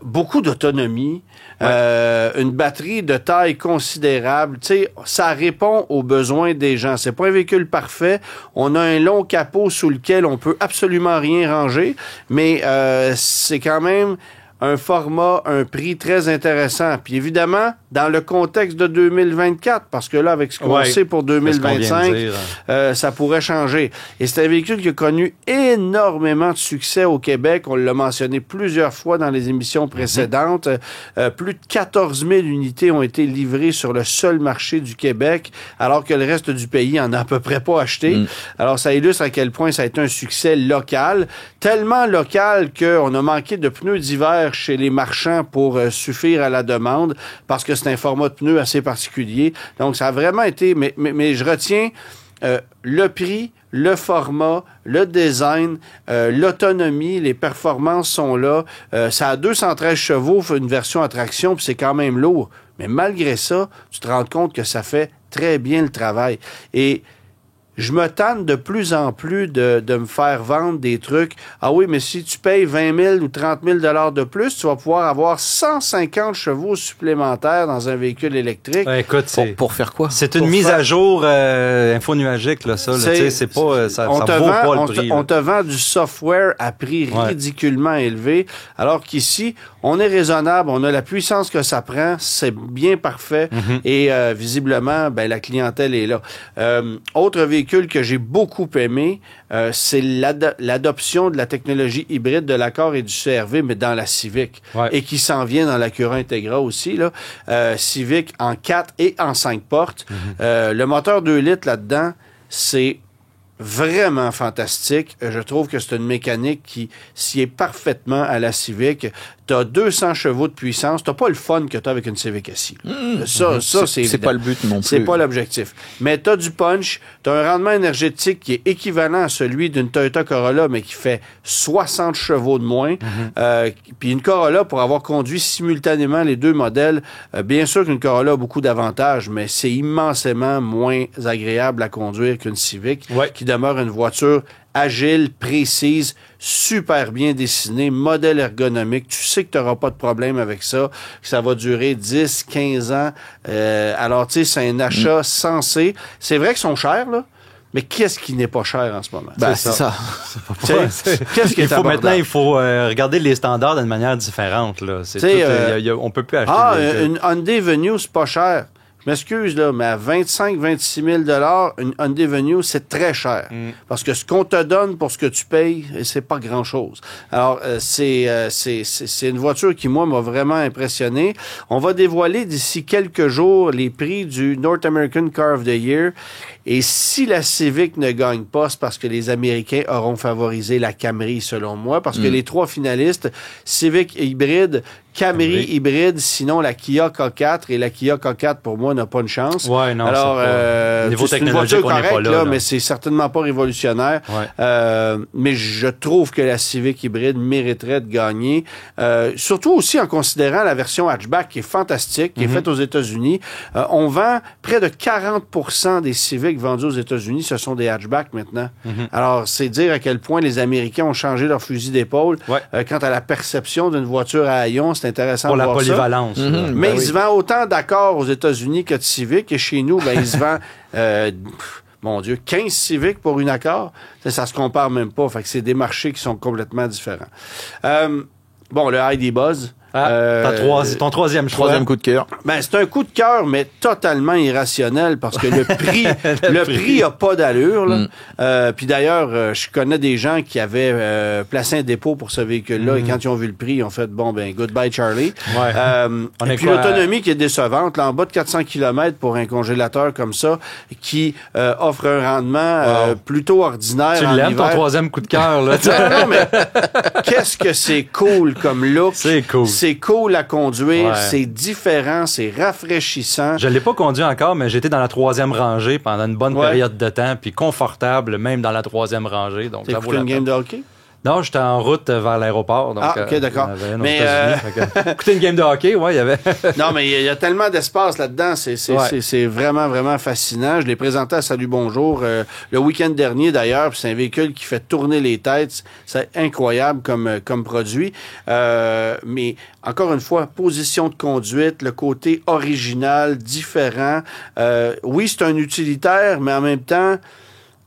beaucoup d'autonomie. Une batterie de taille considérable, tu sais, ça répond aux besoins des gens. C'est pas un véhicule parfait. On a un long capot sous lequel on peut absolument rien ranger, mais c'est quand même un format, un prix très intéressant. Puis évidemment, dans le contexte de 2024, parce que là, avec ce qu'on sait pour 2025, ça pourrait changer. Et c'est un véhicule qui a connu énormément de succès au Québec. On l'a mentionné plusieurs fois dans les émissions précédentes. Plus de 14 000 unités ont été livrées sur le seul marché du Québec, alors que le reste du pays en a à peu près pas acheté. Alors, ça illustre à quel point ça a été un succès local. Tellement local qu'on a manqué de pneus d'hiver chez les marchands pour suffire à la demande, parce que c'est un format de pneu assez particulier. Donc, ça a vraiment été... Mais je retiens le prix, le format, le design, l'autonomie, les performances sont là. Ça a 213 chevaux, une version à traction, puis c'est quand même lourd. Mais malgré ça, tu te rends compte que ça fait très bien le travail. Et je me tente de plus en plus de me faire vendre des trucs. Ah oui, mais si tu payes 20 000 ou 30 000 $ de plus, tu vas pouvoir avoir 150 chevaux supplémentaires dans un véhicule électrique. Écoute, pour faire quoi? C'est une mise à jour infonuagique, là, ça. C'est pas, ça vaut pas le prix. On te vend du software à prix ridiculement élevé, alors qu'ici, on est raisonnable, on a la puissance que ça prend, c'est bien parfait, et visiblement, ben, la clientèle est là. Autre véhicule que j'ai beaucoup aimé, c'est l'adoption de la technologie hybride de l'Accord et du CR-V, mais dans la Civic, et qui s'en vient dans l'Acura Integra aussi, là. Civic en 4 et en 5 portes. Le moteur 2 litres là-dedans, c'est vraiment fantastique. Je trouve que c'est une mécanique qui s'y est parfaitement à la Civic. T'as 200 chevaux de puissance. T'as pas le fun que t'as avec une Civic SI. Ça, c'est pas le but non plus. C'est pas l'objectif. Mais t'as du punch. T'as un rendement énergétique qui est équivalent à celui d'une Toyota Corolla, mais qui fait 60 chevaux de moins. Puis une Corolla, pour avoir conduit simultanément les deux modèles, bien sûr qu'une Corolla a beaucoup d'avantages, mais c'est immensément moins agréable à conduire qu'une Civic, qui demeure une voiture agile, précise, super bien dessinée, modèle ergonomique. Tu sais que tu n'auras pas de problème avec ça, que ça va durer 10, 15 ans. Alors, tu sais, c'est un achat sensé. C'est vrai qu'ils sont chers, là. Mais qu'est-ce qui n'est pas cher en ce moment? Ben, c'est ça. Qu'est-ce qui est abordable? Maintenant, il faut regarder les standards d'une manière différente, là. On peut plus acheter une Hyundai Venue, c'est pas cher. Je m'excuse, là, mais à 25-26 000 une Hyundai Venue, c'est très cher. Parce que ce qu'on te donne pour ce que tu payes, c'est pas grand-chose. Alors, c'est une voiture qui, moi, m'a vraiment impressionné. On va dévoiler d'ici quelques jours les prix du North American Car of the Year. Et si la Civic ne gagne pas, c'est parce que les Américains auront favorisé la Camry, selon moi. Parce que les trois finalistes, Civic hybride, Camry hybride, sinon la Kia K4. Et la Kia K4, pour moi, n'a pas une chance. Ouais, non, alors, c'est une voiture correcte, pas là, mais c'est certainement pas révolutionnaire. Mais je trouve que la Civic hybride mériterait de gagner. Surtout aussi en considérant la version hatchback qui est fantastique, qui est faite aux États-Unis. On vend près de 40% des Civics vendus aux États-Unis, ce sont des hatchbacks maintenant. Alors, c'est dire à quel point les Américains ont changé leur fusil d'épaule. Quant à la perception d'une voiture à haillons, c'est intéressant pour de voir ça. Pour la polyvalence. Mais il se vend autant d'accords aux États-Unis que de Civic, et chez nous, il se vend... mon Dieu, 15 Civic pour une Accord, ça se compare même pas. Fait que c'est des marchés qui sont complètement différents. Le ID Buzz. Ton troisième choix. Troisième coup de cœur. Ben, c'est un coup de cœur, mais totalement irrationnel parce que le prix a pas d'allure, là. Puis d'ailleurs, je connais des gens qui avaient placé un dépôt pour ce véhicule-là et quand ils ont vu le prix, ils ont fait, goodbye Charlie. Et puis l'autonomie qui est décevante, là, en bas de 400 km pour un congélateur comme ça, qui offre un rendement plutôt ordinaire. Tu l'aimes, ton troisième coup de cœur, là. Non, mais qu'est-ce que c'est cool comme look. C'est cool. C'est cool à conduire, c'est différent, c'est rafraîchissant. Je l'ai pas conduit encore, mais j'étais dans la troisième rangée pendant une bonne période de temps, puis confortable même dans la troisième rangée. Donc, t'as écouté une game de hockey? Non, j'étais en route vers l'aéroport. Donc, OK, d'accord. Mais écouter une game de hockey, il y avait. Non, mais il y a tellement d'espace là-dedans. C'est vraiment, vraiment fascinant. Je l'ai présenté à Salut Bonjour le week-end dernier, d'ailleurs. C'est un véhicule qui fait tourner les têtes. C'est incroyable comme produit. Mais encore une fois, position de conduite, le côté original, différent. Oui, c'est un utilitaire, mais en même temps,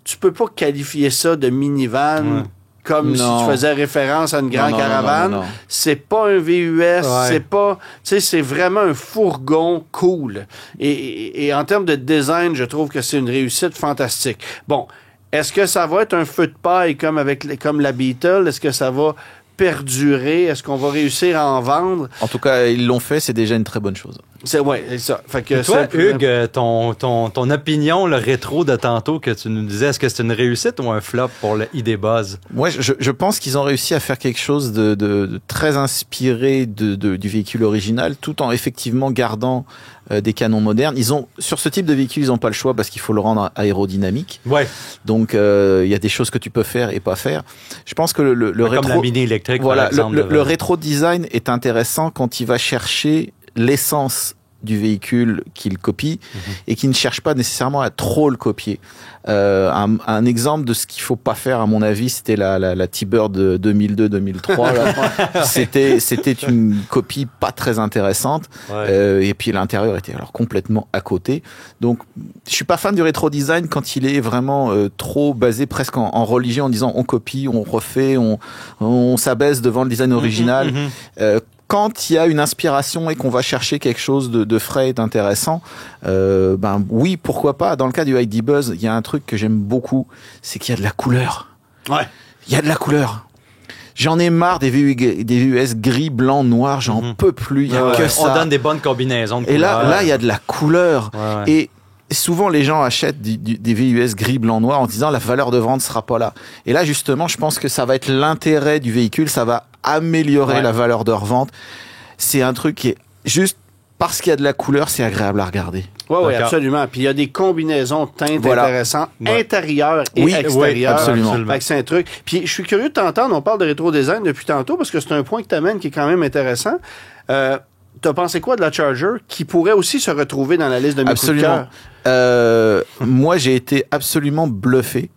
tu peux pas qualifier ça de minivan. Comme si tu faisais référence à une grande caravane. Non. C'est pas un VUS, c'est pas... Tu sais, c'est vraiment un fourgon cool. Et en termes de design, je trouve que c'est une réussite fantastique. Bon, est-ce que ça va être un feu de paille comme la Beetle? Est-ce que ça va perdurer? Est-ce qu'on va réussir à en vendre? En tout cas, ils l'ont fait, c'est déjà une très bonne chose. C'est ça. Fait que toi, Hugues, ton opinion, le rétro de tantôt que tu nous disais, est-ce que c'est une réussite ou un flop pour le ID Buzz? Moi, je pense qu'ils ont réussi à faire quelque chose de très inspiré du véhicule original, tout en effectivement gardant des canons modernes. Sur ce type de véhicule, ils n'ont pas le choix parce qu'il faut le rendre aérodynamique. Donc, il y a des choses que tu peux faire et pas faire. Je pense que le rétro... Comme la mini électrique, par exemple. Le rétro design est intéressant quand il va chercher l'essence du véhicule qu'il copie et qui ne cherche pas nécessairement à trop le copier. Un exemple de ce qu'il faut pas faire, à mon avis, c'était la T-Bird de 2002-2003. C'était une copie pas très intéressante. Et puis l'intérieur était alors complètement à côté. Donc, je suis pas fan du rétro design quand il est vraiment trop basé presque en religion, en disant on copie, on refait, on s'abaisse devant le design original. Quand il y a une inspiration et qu'on va chercher quelque chose de frais et d'intéressant, oui, pourquoi pas. Dans le cas du ID Buzz, il y a un truc que j'aime beaucoup, c'est qu'il y a de la couleur. Il y a de la couleur. J'en ai marre des VUS gris, blanc, noir, j'en peux plus. Il y a que ça. On donne des bonnes combinaisons de couleurs. Et là, il y a de la couleur. Et souvent les gens achètent des VUS gris, blanc, noir en disant la valeur de vente sera pas là. Et là, justement, je pense que ça va être l'intérêt du véhicule, ça va améliorer la valeur de revente. C'est un truc qui est juste parce qu'il y a de la couleur, c'est agréable à regarder. Oui, absolument. Puis il y a des combinaisons de teintes intéressantes, intérieures et extérieures. Oui, absolument. Fait que c'est un truc. Puis je suis curieux de t'entendre, on parle de rétro-design depuis tantôt, parce que c'est un point que tu amènes qui est quand même intéressant. T'as pensé quoi de la Charger qui pourrait aussi se retrouver dans la liste de mes coups de cœur? Moi, j'ai été absolument bluffé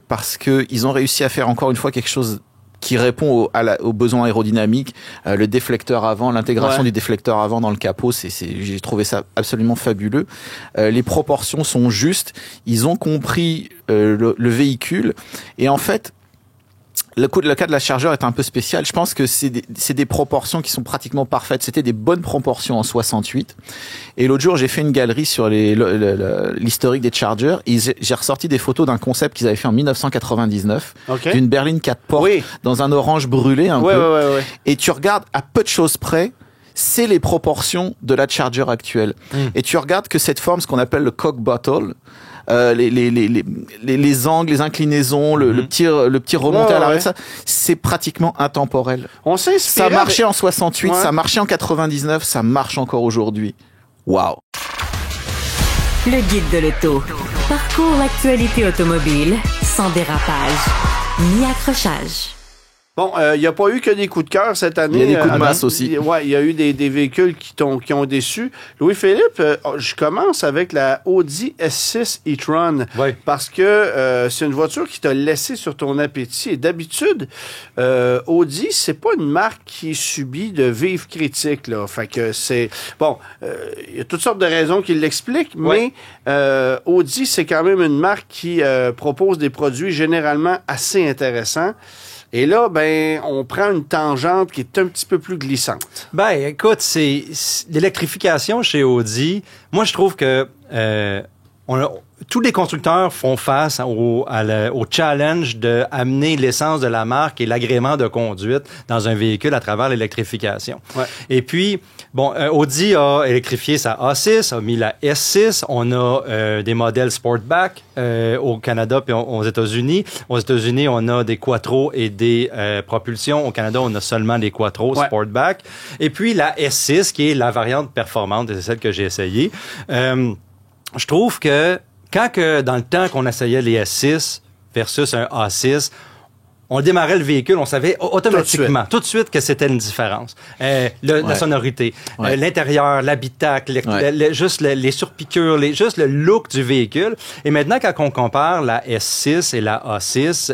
parce que ils ont réussi à faire encore une fois quelque chose qui répond aux besoins aérodynamiques. Le déflecteur avant, l'intégration du déflecteur avant dans le capot, j'ai trouvé ça absolument fabuleux. Les proportions sont justes. Ils ont compris le véhicule et en fait. Le cas de la Charger est un peu spécial. Je pense que c'est des proportions qui sont pratiquement parfaites. C'était des bonnes proportions en 68. Et l'autre jour, j'ai fait une galerie sur l'historique des Chargers. Et j'ai ressorti des photos d'un concept qu'ils avaient fait en 1999. D'une berline 4 portes dans un orange brûlé un peu. Et tu regardes à peu de choses près, c'est les proportions de la Charger actuelle. Et tu regardes que cette forme, ce qu'on appelle le cock bottle, les angles, les inclinaisons, le petit remonté à l'arrière, ça, c'est pratiquement intemporel. On s'est inspiré. Ça marchait en 68, ça marchait en 99, ça marche encore aujourd'hui. Wow. Le guide de l'auto. Parcours l'actualité automobile sans dérapage ni accrochage. Bon, il n'y a pas eu que des coups de cœur cette année. Il y a des coups de masse aussi. Ouais, il y a eu des véhicules qui ont déçu. Louis-Philippe, je commence avec la Audi S6 e-tron. Parce que c'est une voiture qui t'a laissé sur ton appétit. Et d'habitude, Audi, c'est pas une marque qui subit de vives critiques, là. Fait que c'est... Bon, il y a toutes sortes de raisons qui l'expliquent, mais Audi, c'est quand même une marque qui propose des produits généralement assez intéressants. Et là, on prend une tangente qui est un petit peu plus glissante. Écoute, c'est l'électrification chez Audi. Moi, je trouve que tous les constructeurs font face au challenge de amener l'essence de la marque et l'agrément de conduite dans un véhicule à travers l'électrification. Et puis, Audi a électrifié sa A6, a mis la S6. On a des modèles Sportback au Canada puis aux États-Unis. Aux États-Unis, on a des Quattro et des propulsions. Au Canada, on a seulement des Quattro Sportback. Et puis la S6, qui est la variante performante, et c'est celle que j'ai essayée. Je trouve que dans le temps qu'on essayait les S6 versus un A6, on démarrait le véhicule, on savait automatiquement, tout de suite que c'était une différence. La sonorité, l'intérieur, l'habitacle, juste les surpiqûres, juste le look du véhicule. Et maintenant, quand on compare la S6 et la A6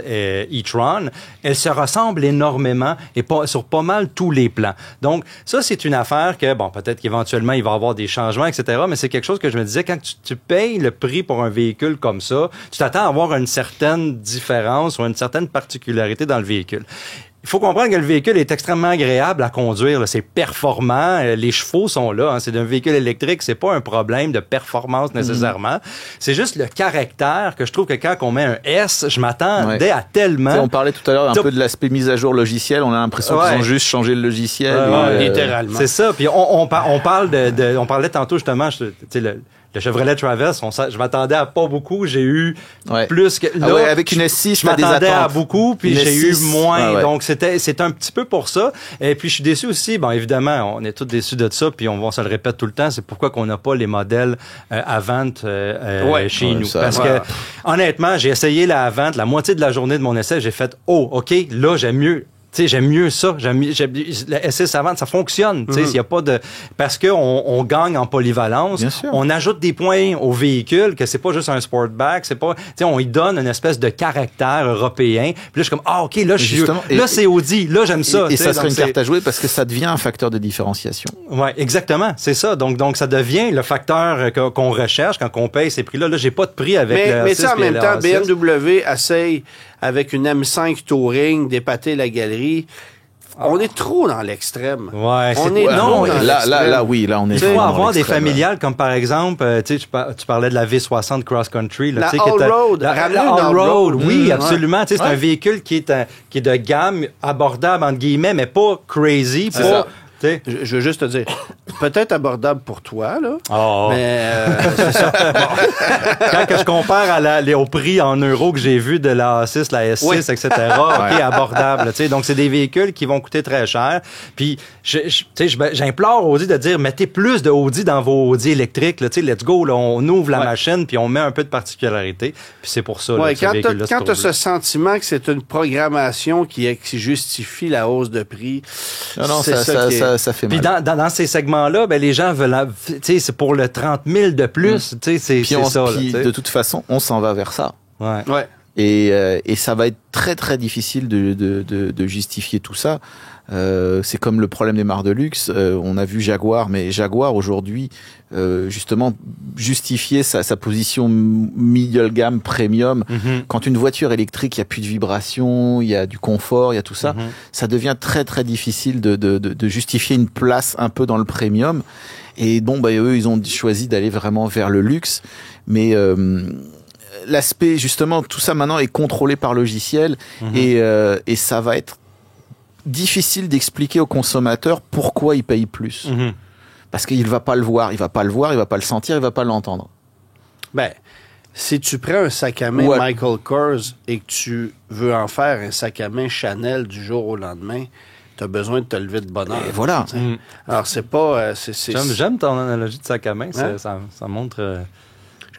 e-tron, elles se ressemblent énormément et sur pas mal tous les plans. Donc, ça, c'est une affaire que, peut-être qu'éventuellement, il va y avoir des changements, etc., mais c'est quelque chose que je me disais, quand tu payes le prix pour un véhicule comme ça, tu t'attends à avoir une certaine différence ou une certaine particularité dans le véhicule. Il faut comprendre que le véhicule est extrêmement agréable à conduire. Là. C'est performant. Les chevaux sont là. Hein. C'est un véhicule électrique. C'est pas un problème de performance nécessairement. C'est juste le caractère que je trouve que quand on met un S, je m'attendais à tellement... T'sais, on parlait tout à l'heure un peu de l'aspect mise à jour logiciel. On a l'impression qu'ils ont juste changé le logiciel. Littéralement. C'est ça. Puis on parlait tantôt justement... Le Chevrolet Traverse, je m'attendais à pas beaucoup. J'ai eu plus que... Là, avec une S6, je m'attendais à beaucoup, puis j'ai eu moins. Donc, c'est un petit peu pour ça. Et puis, je suis déçu aussi. Évidemment, on est tous déçus de ça, puis on se le répète tout le temps. C'est pourquoi qu'on n'a pas les modèles Avant chez nous. Parce que, honnêtement, j'ai essayé la Avant, la moitié de la journée de mon essai, j'ai fait « Oh, OK, là, j'aime mieux. » J'aime mieux ça. La S6 Avant, ça fonctionne. Il y a pas de... Parce qu'on gagne en polyvalence. On ajoute des points au véhicule, que c'est pas juste un Sportback. C'est pas... on y donne une espèce de caractère européen. Puis là, je suis comme, OK, là, là, c'est Audi. Là, j'aime ça. Et ça serait une carte à jouer parce que ça devient un facteur de différenciation. Oui, exactement. C'est ça. Donc, ça devient le facteur qu'on recherche quand on paye ces prix-là. Là, j'ai pas de prix avec le S6. Mais en même temps, BMW essaye avec une M5 Touring d'épater la galerie. On est trop dans l'extrême. Ouais, on est là, on est. Il faut avoir des familiales comme par exemple, tu parlais de la V60 Cross Country, la Allroad, la Allroad, oui, absolument. C'est un véhicule qui est de gamme abordable entre guillemets, mais pas crazy, je veux juste te dire, peut-être abordable pour toi, là. Mais c'est ça. Quand que je compare au prix en euros que j'ai vu de la A6, la S6, etc., OK, abordable. Donc, c'est des véhicules qui vont coûter très cher. Puis, j'implore Audi de dire, mettez plus de Audi dans vos Audi électriques. Là, let's go, là, on ouvre la machine, puis on met un peu de particularité. Puis c'est pour ça que ce véhicule-là quand tu as ce sentiment que c'est une programmation qui justifie la hausse de prix, non, ça fait mal. Puis dans ces segments-là, les gens veulent, c'est pour le 30 000 de plus, c'est ça. Puis de toute façon, on s'en va vers ça. Ouais. Et ça va être très très difficile de justifier tout ça. C'est comme le problème des marques de luxe. On a vu Jaguar, mais Jaguar aujourd'hui, justement, justifier sa position middle gamme premium. Quand une voiture électrique, il y a plus de vibrations, il y a du confort, il y a tout ça, ça devient très très difficile de justifier une place un peu dans le premium. Et bon, eux, ils ont choisi d'aller vraiment vers le luxe, mais l'aspect, justement, tout ça maintenant est contrôlé par logiciel et ça va être difficile d'expliquer au consommateur pourquoi il paye plus. Parce qu'il va pas le voir, il va pas le sentir, il va pas l'entendre. Si tu prends un sac à main Michael Kors et que tu veux en faire un sac à main Chanel du jour au lendemain, tu as besoin de te lever de bonne heure. Et voilà. Alors, c'est pas... J'aime ton analogie de sac à main. Hein? Ça montre...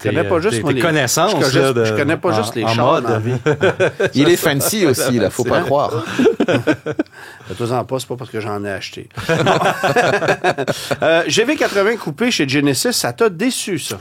Je connais pas juste tes connaissances. Je connais pas juste les chars dans la vie. Il est fancy aussi, là, faut pas croire. Fais-toi-en pas, c'est pas parce que j'en ai acheté. GV80 coupé chez Genesis, ça t'a déçu, ça?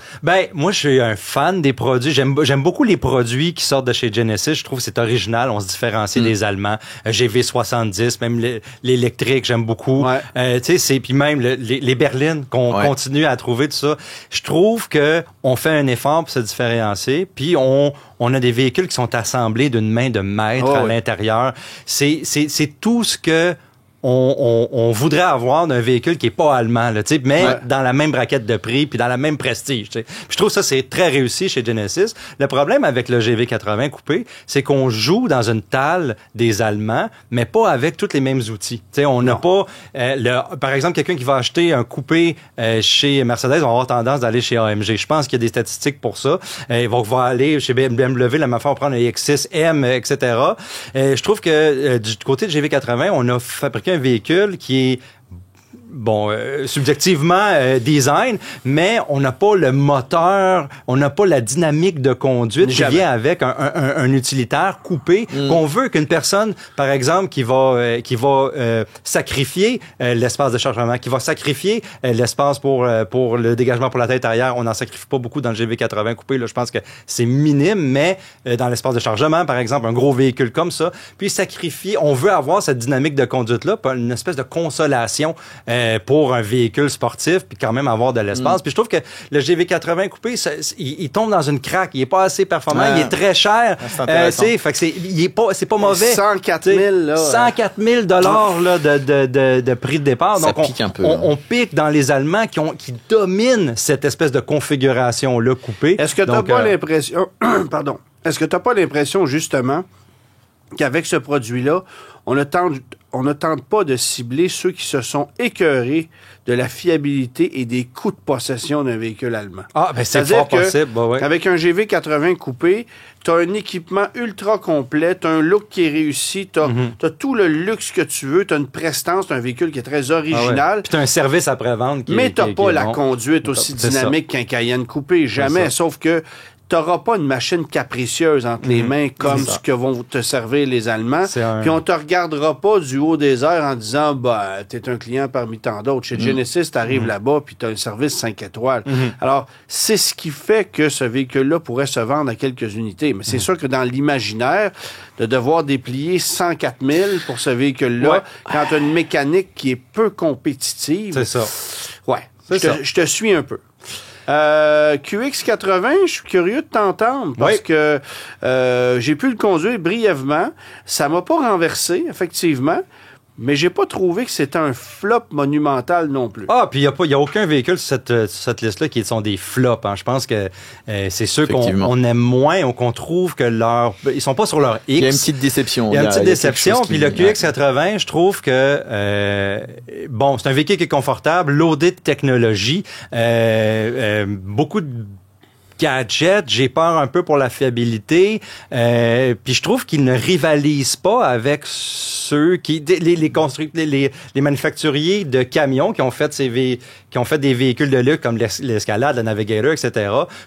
Moi, je suis un fan des produits. J'aime beaucoup les produits qui sortent de chez Genesis. Je trouve que c'est original. On se différencie des Allemands. GV70, même l'électrique, j'aime beaucoup. Puis même les berlines qu'on continue à trouver, tout ça. Je trouve que on fait un effort pour se différencier, puis on a des véhicules qui sont assemblés d'une main de maître à l'intérieur. C'est tout ce que on voudrait avoir d'un véhicule qui est pas allemand, là, mais dans la même braquette de prix puis dans la même prestige. Puis je trouve ça c'est très réussi chez Genesis. Le problème avec le GV80 coupé, c'est qu'on joue dans une talle des Allemands, mais pas avec tous les mêmes outils. On n'a pas par exemple quelqu'un qui va acheter un coupé chez Mercedes, va avoir tendance d'aller chez AMG. Je pense qu'il y a des statistiques pour ça. Il va aller chez BMW, la même fois on prend un X6M, etc. Je trouve que du côté de GV80, on a fabriqué un véhicule qui est subjectivement design, mais on n'a pas le moteur, on n'a pas la dynamique de conduite qui vient avec un utilitaire coupé qu'on veut qu'une personne, par exemple, qui va sacrifier l'espace de chargement, qui va sacrifier l'espace pour le dégagement pour la tête arrière. On n'en sacrifie pas beaucoup dans le GV80 coupé. Là, je pense que c'est minime, mais dans l'espace de chargement, par exemple, un gros véhicule comme ça, puis sacrifier, on veut avoir cette dynamique de conduite-là, une espèce de consolation pour un véhicule sportif, puis quand même avoir de l'espace. Puis je trouve que le GV80 coupé, il tombe dans une craque. Il est pas assez performant, il est très cher. Fait que c'est pas mauvais. 104 000 là. 104 000 là de prix de départ. Ça donc pique un peu. On pique dans les Allemands qui dominent cette espèce de configuration là coupée. Est-ce que t'as pas l'impression, pardon, est-ce que t'as pas l'impression justement qu'avec ce produit-là, on ne tente pas de cibler ceux qui se sont écœurés de la fiabilité et des coûts de possession d'un véhicule allemand? C'est fort possible. Avec un GV80 coupé, tu as un équipement ultra complet, tu as un look qui est réussi, tu as tout le luxe que tu veux, tu as une prestance, tu as un véhicule qui est très original. Puis tu as un service après-vente mais tu n'as pas la conduite aussi dynamique qu'un Cayenne coupé, jamais, sauf que t'auras pas une machine capricieuse entre les mains comme ce que vont te servir les Allemands. Puis on te regardera pas du haut des airs en disant t'es un client parmi tant d'autres. Chez Genesis, t'arrives là-bas puis t'as un service 5 étoiles. Alors, c'est ce qui fait que ce véhicule-là pourrait se vendre à quelques unités. Mais c'est sûr que dans l'imaginaire, de devoir déplier 104 000 pour ce véhicule-là, quand t'as une mécanique qui est peu compétitive. C'est ça. Ouais. Je te suis un peu. QX80, je suis curieux de t'entendre parce que j'ai pu le conduire brièvement. Ça m'a pas renversé, effectivement, mais j'ai pas trouvé que c'était un flop monumental non plus. Ah, puis il y a aucun véhicule sur cette liste-là qui sont des flops. Hein. Je pense que c'est ceux qu'on aime moins ou qu'on trouve que ils sont pas sur leur X. Il y a une petite déception. Il y a une petite déception. Puis le QX80, je trouve que bon, c'est un véhicule qui est confortable, loadé de technologie, beaucoup de gadget, j'ai peur un peu pour la fiabilité, puis je trouve qu'ils ne rivalisent pas avec ceux qui les manufacturiers de camions qui ont fait des véhicules de luxe comme l'Escalade, la Navigator, etc.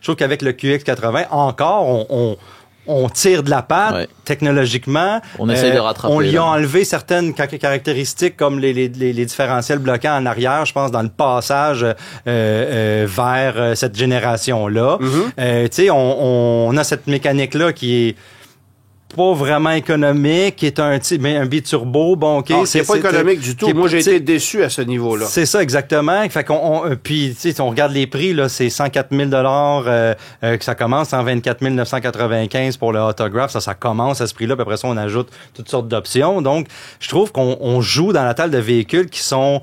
Je trouve qu'avec le QX80 encore on tire de la patte technologiquement. On essaie de rattraper. On lui a enlevé certaines caractéristiques comme les différentiels bloquants en arrière, je pense, dans le passage vers cette génération-là. Tu sais, on a cette mécanique-là qui est pas vraiment économique, qui est un biturbo, bon, OK. C'est pas économique du tout. Moi, j'ai été déçu à ce niveau-là. C'est ça, exactement. Fait puis, tu sais, on regarde les prix, là, c'est 104 000 que ça commence, 124 995 pour le Autograph. Ça commence à ce prix-là, puis après ça, on ajoute toutes sortes d'options. Donc, je trouve qu'on joue dans la table de véhicules qui sont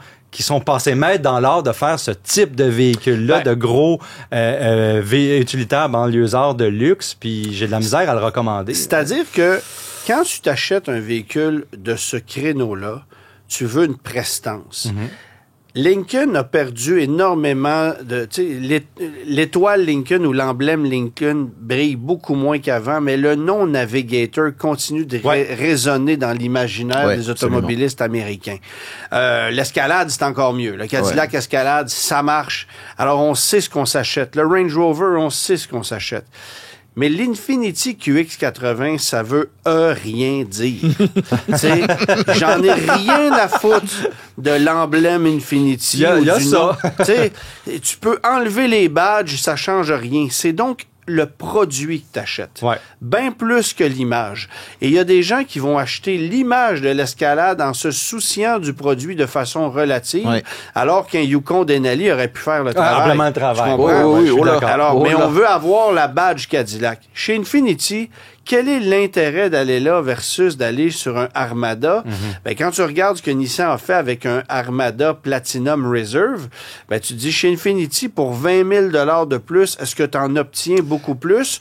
passés maîtres dans l'art de faire ce type de véhicule-là, de gros utilitaires banlieusards de luxe, puis j'ai de la misère à le recommander. C'est-à-dire que quand tu t'achètes un véhicule de ce créneau-là, tu veux une prestance. Lincoln a perdu énormément de... L'étoile Lincoln ou l'emblème Lincoln brille beaucoup moins qu'avant, mais le nom Navigator continue de résonner dans l'imaginaire des automobilistes américains. L'Escalade, c'est encore mieux. Le Cadillac Escalade, ça marche. Alors, on sait ce qu'on s'achète. Le Range Rover, on sait ce qu'on s'achète. Mais l'Infiniti QX80, ça veut rien dire. J'en ai rien à foutre de l'emblème Infiniti. Il y a ça. Tu peux enlever les badges, ça change rien. C'est donc le produit que tu achètes. Bien plus que l'image. Et il y a des gens qui vont acheter l'image de l'Escalade en se souciant du produit de façon relative, alors qu'un Yukon Denali aurait pu faire le travail. Amplement le travail. Mais on veut avoir la badge Cadillac. Chez Infiniti, quel est l'intérêt d'aller là versus d'aller sur un Armada? Ben, quand tu regardes ce que Nissan a fait avec un Armada Platinum Reserve, ben, tu te dis chez Infiniti, pour 20 000 de plus, est-ce que tu en obtiens beaucoup plus?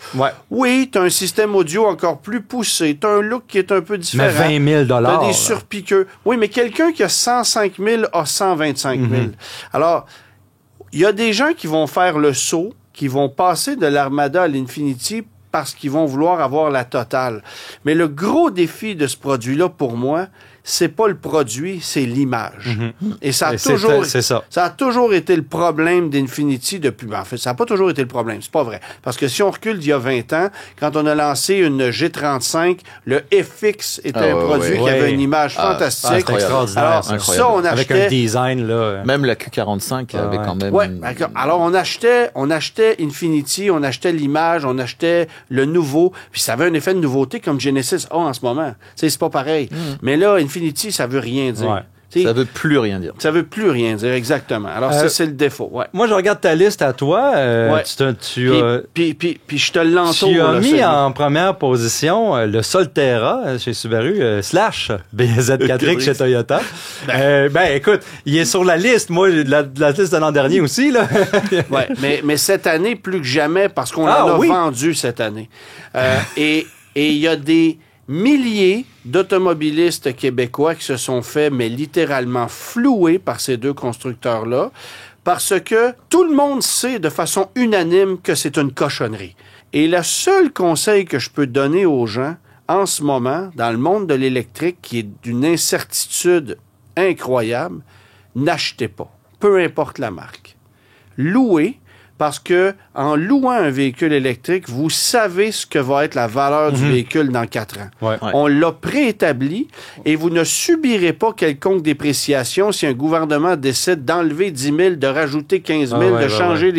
Oui, tu as un système audio encore plus poussé. Tu as un look qui est un peu différent. Mais 20 000 tu as des surpiqueux. Oui, mais quelqu'un qui a 105 000 a 125 000. Alors, il y a des gens qui vont faire le saut, qui vont passer de l'Armada à l'Infiniti parce qu'ils vont vouloir avoir la totale. Mais le gros défi de ce produit-là, pour moi, c'est pas le produit, c'est l'image. Et ça a toujours été le problème d'Infiniti depuis... En fait, ça n'a pas toujours été le problème, c'est pas vrai. Parce que si on recule d'il y a 20 ans, quand on a lancé une G35, le FX était un produit qui avait une image fantastique. C'était extraordinaire. Alors, ça, on achetait... Avec un design, là... Même la Q45 avait quand même... Alors, on achetait Infiniti, on achetait l'image, on achetait le nouveau, puis ça avait un effet de nouveauté comme Genesis a en ce moment. C'est pas pareil. Mais là, Infiniti, ça veut rien dire. Ça veut plus rien dire. Ça veut plus rien dire, exactement. Alors, c'est le défaut. Moi, je regarde ta liste à toi. Puis je te l'entoure. Tu as mis en première position le Solterra chez Subaru, slash BZ4X chez Toyota. Écoute, il est sur la liste. Moi, la liste de l'an dernier aussi, là. mais cette année, plus que jamais, parce qu'on en a vendu cette année. Et il y a des milliers d'automobilistes québécois qui se sont fait, mais littéralement floués par ces deux constructeurs-là, parce que tout le monde sait de façon unanime que c'est une cochonnerie. Et le seul conseil que je peux donner aux gens, en ce moment, dans le monde de l'électrique, qui est d'une incertitude incroyable, n'achetez pas, peu importe la marque. Louez, parce que en louant un véhicule électrique, vous savez ce que va être la valeur du véhicule dans 4 ans. On l'a préétabli et vous ne subirez pas quelconque dépréciation si un gouvernement décide d'enlever 10 000, de rajouter 15 000, de changer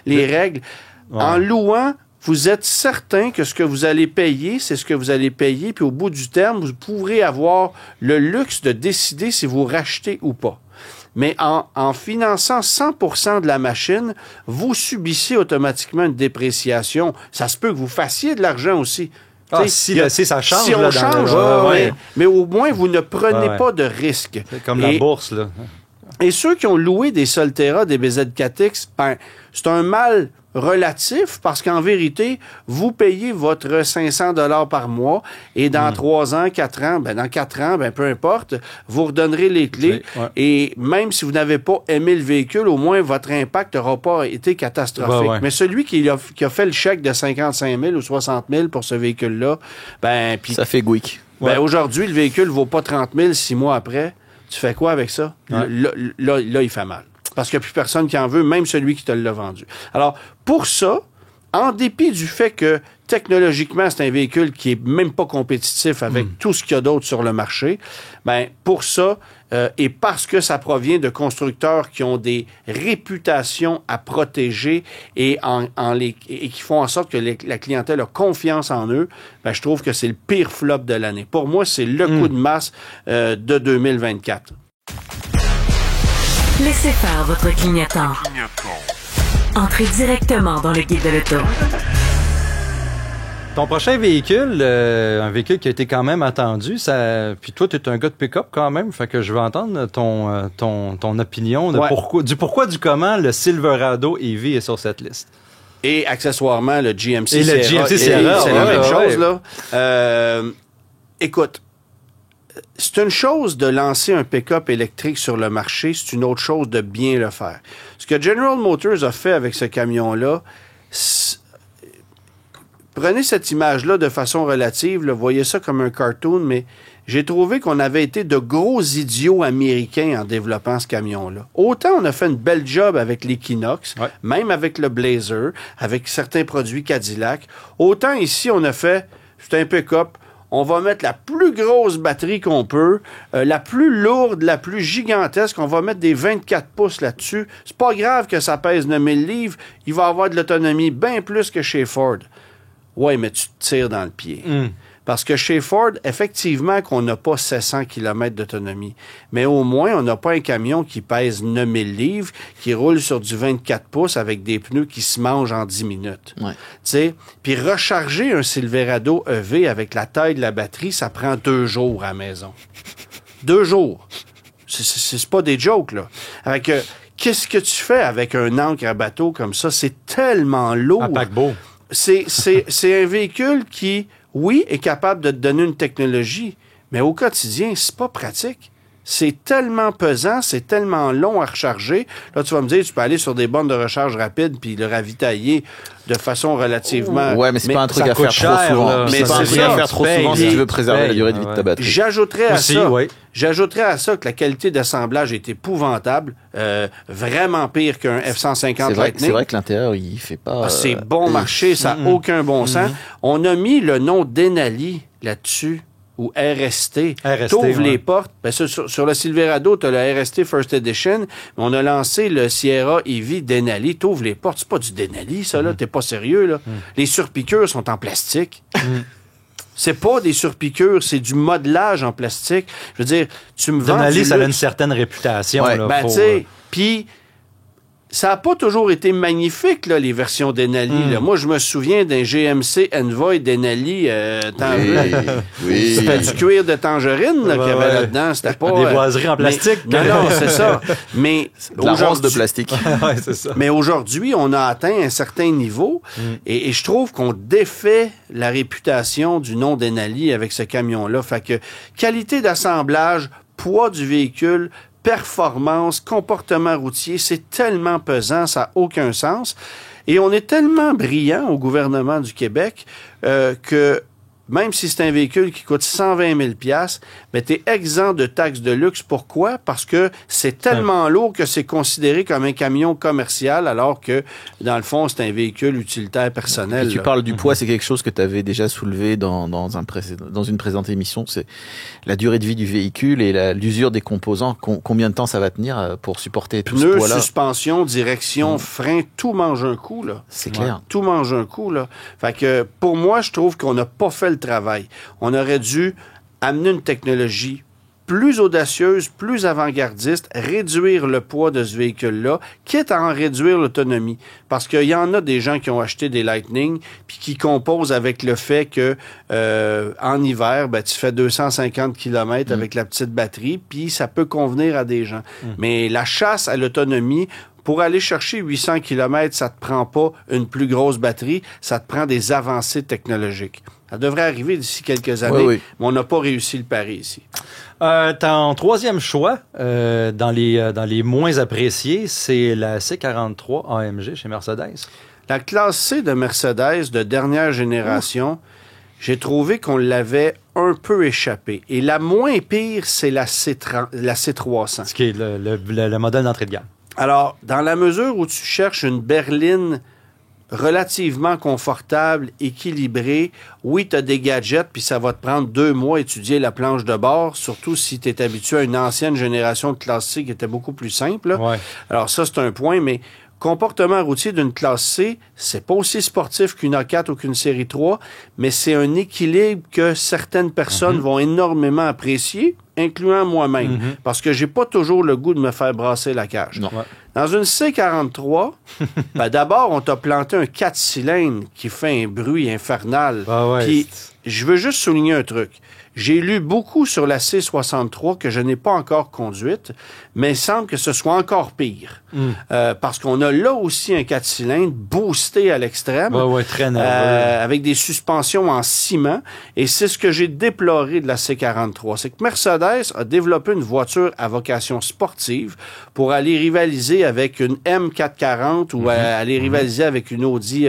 les règles. En louant, vous êtes certain que ce que vous allez payer, c'est ce que vous allez payer, puis au bout du terme, vous pourrez avoir le luxe de décider si vous rachetez ou pas. Mais en finançant 100% de la machine, vous subissez automatiquement une dépréciation. Ça se peut que vous fassiez de l'argent aussi. Si ça change. Si on change, mais au moins, vous ne prenez pas de risque. C'est comme la bourse, là. Et ceux qui ont loué des Solterra, des BZ4X, c'est un mal relatif parce qu'en vérité, vous payez votre 500 $ par mois et dans 3 ans, 4 ans, dans 4 ans, peu importe, vous redonnerez les clés et même si vous n'avez pas aimé le véhicule, au moins votre impact n'aura pas été catastrophique. Mais celui qui a fait le chèque de 55 000 ou 60 000 pour ce véhicule-là, ça fait gouic. Aujourd'hui, le véhicule ne vaut pas 30 000 6 mois après. Tu fais quoi avec ça? Là, il fait mal. Parce qu'il n'y a plus personne qui en veut, même celui qui te l'a vendu. Alors, pour ça, en dépit du fait que technologiquement, c'est un véhicule qui est même pas compétitif avec tout ce qu'il y a d'autre sur le marché, pour ça, et parce que ça provient de constructeurs qui ont des réputations à protéger et qui font en sorte que la clientèle a confiance en eux, je trouve que c'est le pire flop de l'année. Pour moi, c'est le coup de masse de 2024. Laissez faire votre clignotant. Entrez directement dans le guide de l'auto. Ton prochain véhicule, un véhicule qui a été quand même attendu, puis toi, tu es un gars de pick-up quand même, fait que je veux entendre ton opinion du pourquoi, du comment le Silverado EV est sur cette liste. Et accessoirement, le GMC Sierra. Le GMC Sierra, c'est la même chose, là. Écoute, c'est une chose de lancer un pick-up électrique sur le marché, c'est une autre chose de bien le faire. Ce que General Motors a fait avec ce camion-là, prenez cette image-là de façon relative, là, voyez ça comme un cartoon, mais j'ai trouvé qu'on avait été de gros idiots américains en développant ce camion-là. Autant on a fait une belle job avec l'Equinox, même avec le Blazer, avec certains produits Cadillac, autant ici on a fait, c'est un pick-up, on va mettre la plus grosse batterie qu'on peut, la plus lourde, la plus gigantesque. On va mettre des 24 pouces là-dessus. C'est pas grave que ça pèse 9000 livres. Il va avoir de l'autonomie bien plus que chez Ford. Ouais, mais tu te tires dans le pied. Parce que chez Ford, effectivement, qu'on n'a pas 700 km d'autonomie. Mais au moins, on n'a pas un camion qui pèse 9000 livres, qui roule sur du 24 pouces avec des pneus qui se mangent en 10 minutes. Tu sais, puis recharger un Silverado EV avec la taille de la batterie, ça prend 2 jours à la maison. 2 jours. C'est pas des jokes, là. Avec, qu'est-ce que tu fais avec un ancre à bateau comme ça? C'est tellement lourd. Un paquebot. C'est un véhicule qui, oui, est capable de te donner une technologie, mais au quotidien, c'est pas pratique. C'est tellement pesant, c'est tellement long à recharger. Là, tu vas me dire, tu peux aller sur des bornes de recharge rapide puis le ravitailler de façon relativement... Ouais, mais c'est pas un truc à faire trop souvent. Mais c'est pas un truc à faire trop souvent si tu veux préserver la durée de vie de ta batterie. J'ajouterais à ça que la qualité d'assemblage est épouvantable, vraiment pire qu'un F-150 Lightning. C'est vrai que l'intérieur, il fait pas... c'est bon marché, ça n'a aucun bon sens. On a mis le nom Denali là-dessus. Ou RST. T'ouvres les portes. Sur le Silverado, tu as le RST First Edition, mais on a lancé le Sierra EV Denali. T'ouvres les portes. C'est pas du Denali, ça, là. T'es pas sérieux, là. Les surpiqûres sont en plastique. C'est pas des surpiqûres, c'est du modelage en plastique. Je veux dire, tu me vends Denali, ça a une certaine réputation. Ouais, là, tu sais, puis... Ça n'a pas toujours été magnifique, là, les versions Denali. Moi, je me souviens d'un GMC Envoy Denali. C'était du cuir de tangerine qu'il y avait là-dedans. C'était pas... Des boiseries en plastique. Non, c'est ça. Mais de la rose de plastique. C'est ça. Mais aujourd'hui, on a atteint un certain niveau et je trouve qu'on défait la réputation du nom Denali avec ce camion-là. Fait que qualité d'assemblage, poids du véhicule, performance, comportement routier, c'est tellement pesant, ça n'a aucun sens. Et on est tellement brillant au gouvernement du Québec que même si c'est un véhicule qui coûte 120 000 $, mais tu es exempt de taxes de luxe. Pourquoi? Parce que c'est tellement lourd que c'est considéré comme un camion commercial, alors que, dans le fond, c'est un véhicule utilitaire personnel. Et tu parles du poids, c'est quelque chose que tu avais déjà soulevé dans une précédente émission. C'est la durée de vie du véhicule et l'usure des composants. Combien de temps ça va tenir pour supporter tout ce poids-là? Pneus, suspension, direction, frein, tout mange un coup, là. C'est clair. Tout mange un coup, là. Fait que, pour moi, je trouve qu'on n'a pas fait le travail. On aurait dû amener une technologie plus audacieuse, plus avant-gardiste, réduire le poids de ce véhicule-là, quitte à en réduire l'autonomie. Parce qu'il y en a des gens qui ont acheté des Lightning puis qui composent avec le fait que en hiver, tu fais 250 km avec la petite batterie, puis ça peut convenir à des gens. Mais la chasse à l'autonomie, pour aller chercher 800 km, ça te prend pas une plus grosse batterie, ça te prend des avancées technologiques. Ça devrait arriver d'ici quelques années, mais on n'a pas réussi le pari ici. Ton troisième choix, dans les moins appréciés, c'est la C43 AMG chez Mercedes. La classe C de Mercedes de dernière génération, j'ai trouvé qu'on l'avait un peu échappé. Et la moins pire, c'est la C300. Ce qui est le modèle d'entrée de gamme. Alors, dans la mesure où tu cherches une berline relativement confortable, équilibrée, oui, tu as des gadgets, puis ça va te prendre 2 mois étudier la planche de bord, surtout si tu es habitué à une ancienne génération de classe C qui était beaucoup plus simple. Ouais. Alors ça, c'est un point, mais comportement routier d'une classe C, c'est pas aussi sportif qu'une A4 ou qu'une série 3, mais c'est un équilibre que certaines personnes vont énormément apprécier, incluant moi-même, parce que j'ai pas toujours le goût de me faire brasser la cage. Ouais. Dans une C43, d'abord, on t'a planté un 4 cylindres qui fait un bruit infernal. Puis, je veux juste souligner un truc. J'ai lu beaucoup sur la C63 que je n'ai pas encore conduite, mais il semble que ce soit encore pire. Parce qu'on a là aussi un 4 cylindres boosté à l'extrême, très nerveux. avec des suspensions en ciment. Et c'est ce que j'ai déploré de la C43. C'est que Mercedes a développé une voiture à vocation sportive pour aller rivaliser avec une M440 ou aller rivaliser avec une Audi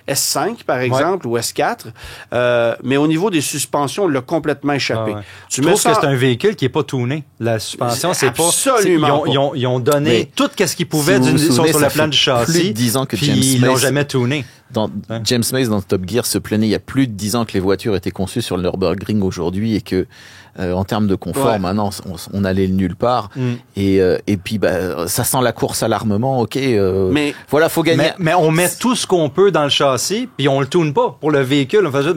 S5, par exemple, ou S4. Mais au niveau des suspensions, on l'a complètement échappé. Je trouve que c'est un véhicule qui n'est pas tuné. La suspension, c'est pas... Absolument pas. Ils ont donné tout ce qu'ils pouvaient sur la plane du châssis. Plus de 10 ans que puis James ils l'ont jamais tuné. James Mace dans Top Gear se plaignait il y a plus de 10 ans que les voitures étaient conçues sur le Nürburgring aujourd'hui et que en termes de confort maintenant on allait nulle part et puis ça sent la course à l'armement, mais voilà, faut gagner. Mais on met tout ce qu'on peut dans le châssis puis on le tourne pas pour le véhicule. On fait juste,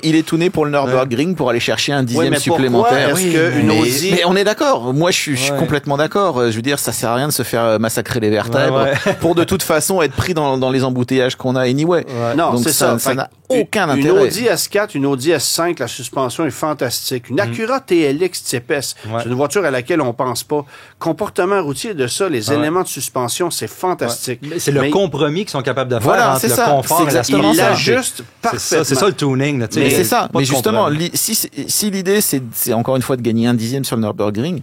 il est tuné pour le Nürburgring pour aller chercher un dixième supplémentaire. Mais on est d'accord. Moi je suis complètement d'accord. Je veux dire, ça sert à rien de se faire massacrer les vertèbres pour de toute façon être pris dans les embouteillages qu'on a anyway. Non, c'est ça. Ça n'a aucun intérêt. Une Audi S4, une Audi S5, la suspension est fantastique. Une Acura TLX TPS, c'est une voiture à laquelle on pense pas. Comportement routier de ça, les éléments de suspension, c'est fantastique. C'est le compromis qu'ils sont capables de faire entre le confort et la suspension. Ils l'ajustent parfaitement. C'est ça le tuning. Mais c'est ça. Mais justement, si l'idée, c'est encore une fois de gagner un dixième sur le Nürburgring,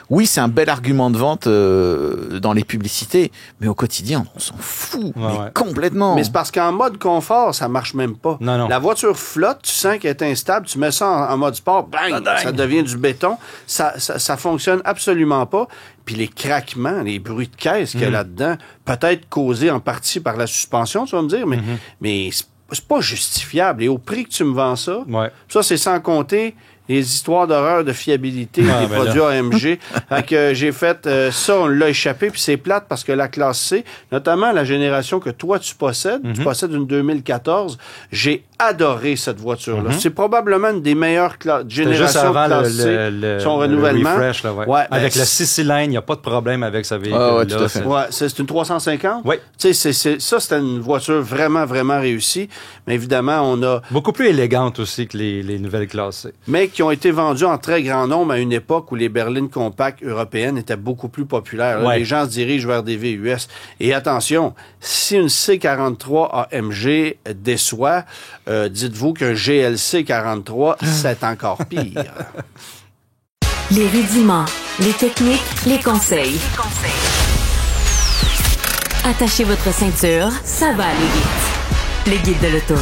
oui, c'est un bel argument de vente dans les publicités, mais au quotidien, on s'en fout, complètement. Mais c'est parce qu'en mode confort, ça marche même pas. Non. La voiture flotte, tu sens qu'elle est instable, tu mets ça en mode sport, bang, ça devient du béton. Ça fonctionne absolument pas. Puis les craquements, les bruits de caisse qu'il y a là-dedans, peut-être causés en partie par la suspension, tu vas me dire, mais c'est pas justifiable. Et au prix que tu me vends ça, ça c'est sans compter les histoires d'horreur de fiabilité des produits AMG. Fait que j'ai fait ça, on l'a échappé, puis c'est plate parce que la classe C, notamment la génération que toi tu possèdes, tu possèdes une 2014, j'ai adoré cette voiture-là. C'est probablement une des meilleures générations de classe C. Son renouvellement. Le refresh, avec le 6 cylindres, il n'y a pas de problème avec ce véhicule-là. Tout à fait. C'est une 350. Oui. Tu sais, ça, c'était une voiture vraiment, vraiment réussie. Mais évidemment, on a... Beaucoup plus élégante aussi que les nouvelles classes C. Mais qui ont été vendus en très grand nombre à une époque où les berlines compactes européennes étaient beaucoup plus populaires. Là, les gens se dirigent vers des VUS. Et attention, si une C43 AMG déçoit, dites-vous qu'un GLC 43, c'est encore pire. Les rudiments, les techniques, les conseils. Attachez votre ceinture, ça va aller vite. Le guide de l'auto.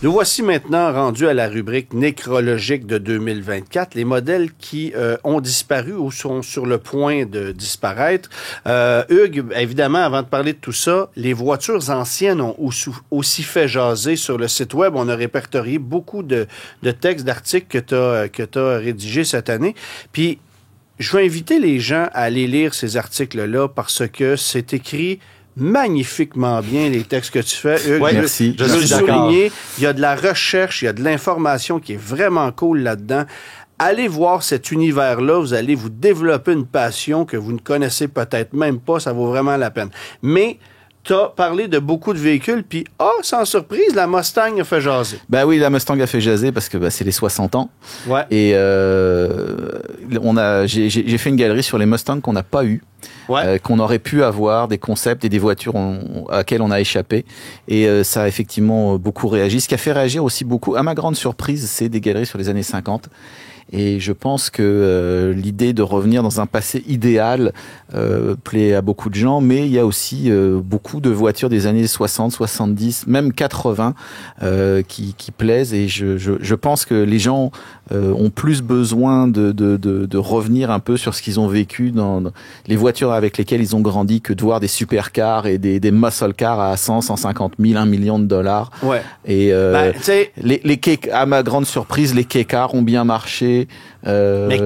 Nous voici maintenant rendus à la rubrique nécrologique de 2024, les modèles qui ont disparu ou sont sur le point de disparaître. Hugues, évidemment, avant de parler de tout ça, les voitures anciennes ont aussi fait jaser sur le site web. On a répertorié beaucoup de textes, d'articles que t'as rédigés cette année. Puis, je veux inviter les gens à aller lire ces articles-là parce que c'est écrit magnifiquement bien les textes que tu fais, Hugues. Merci. Je veux souligner, il y a de la recherche, il y a de l'information qui est vraiment cool là-dedans. allez voir cet univers-là, vous allez vous développer une passion que vous ne connaissez peut-être même pas, ça vaut vraiment la peine. Mais t'as parlé de beaucoup de véhicules, puis sans surprise, la Mustang a fait jaser. Ben oui, la Mustang a fait jaser parce que c'est les 60 ans. Ouais. Et j'ai fait une galerie sur les Mustangs qu'on n'a pas eu. Ouais. Qu'on aurait pu avoir, des concepts et des voitures à laquelle on a échappé. Et ça a effectivement beaucoup réagi. Ce qui a fait réagir aussi beaucoup, à ma grande surprise, c'est des galeries sur les années 50. Et je pense que l'idée de revenir dans un passé idéal plaît à beaucoup de gens, mais il y a aussi beaucoup de voitures des années 60, 70, même 80 qui plaisent. Et je pense que les gens ont plus besoin de revenir un peu sur ce qu'ils ont vécu dans les voitures avec lesquelles ils ont grandi que de voir des supercars et des muscle cars à 100, 150 000, 1 million de dollars. Ouais. Et à ma grande surprise, les K-cars ont bien marché. Mais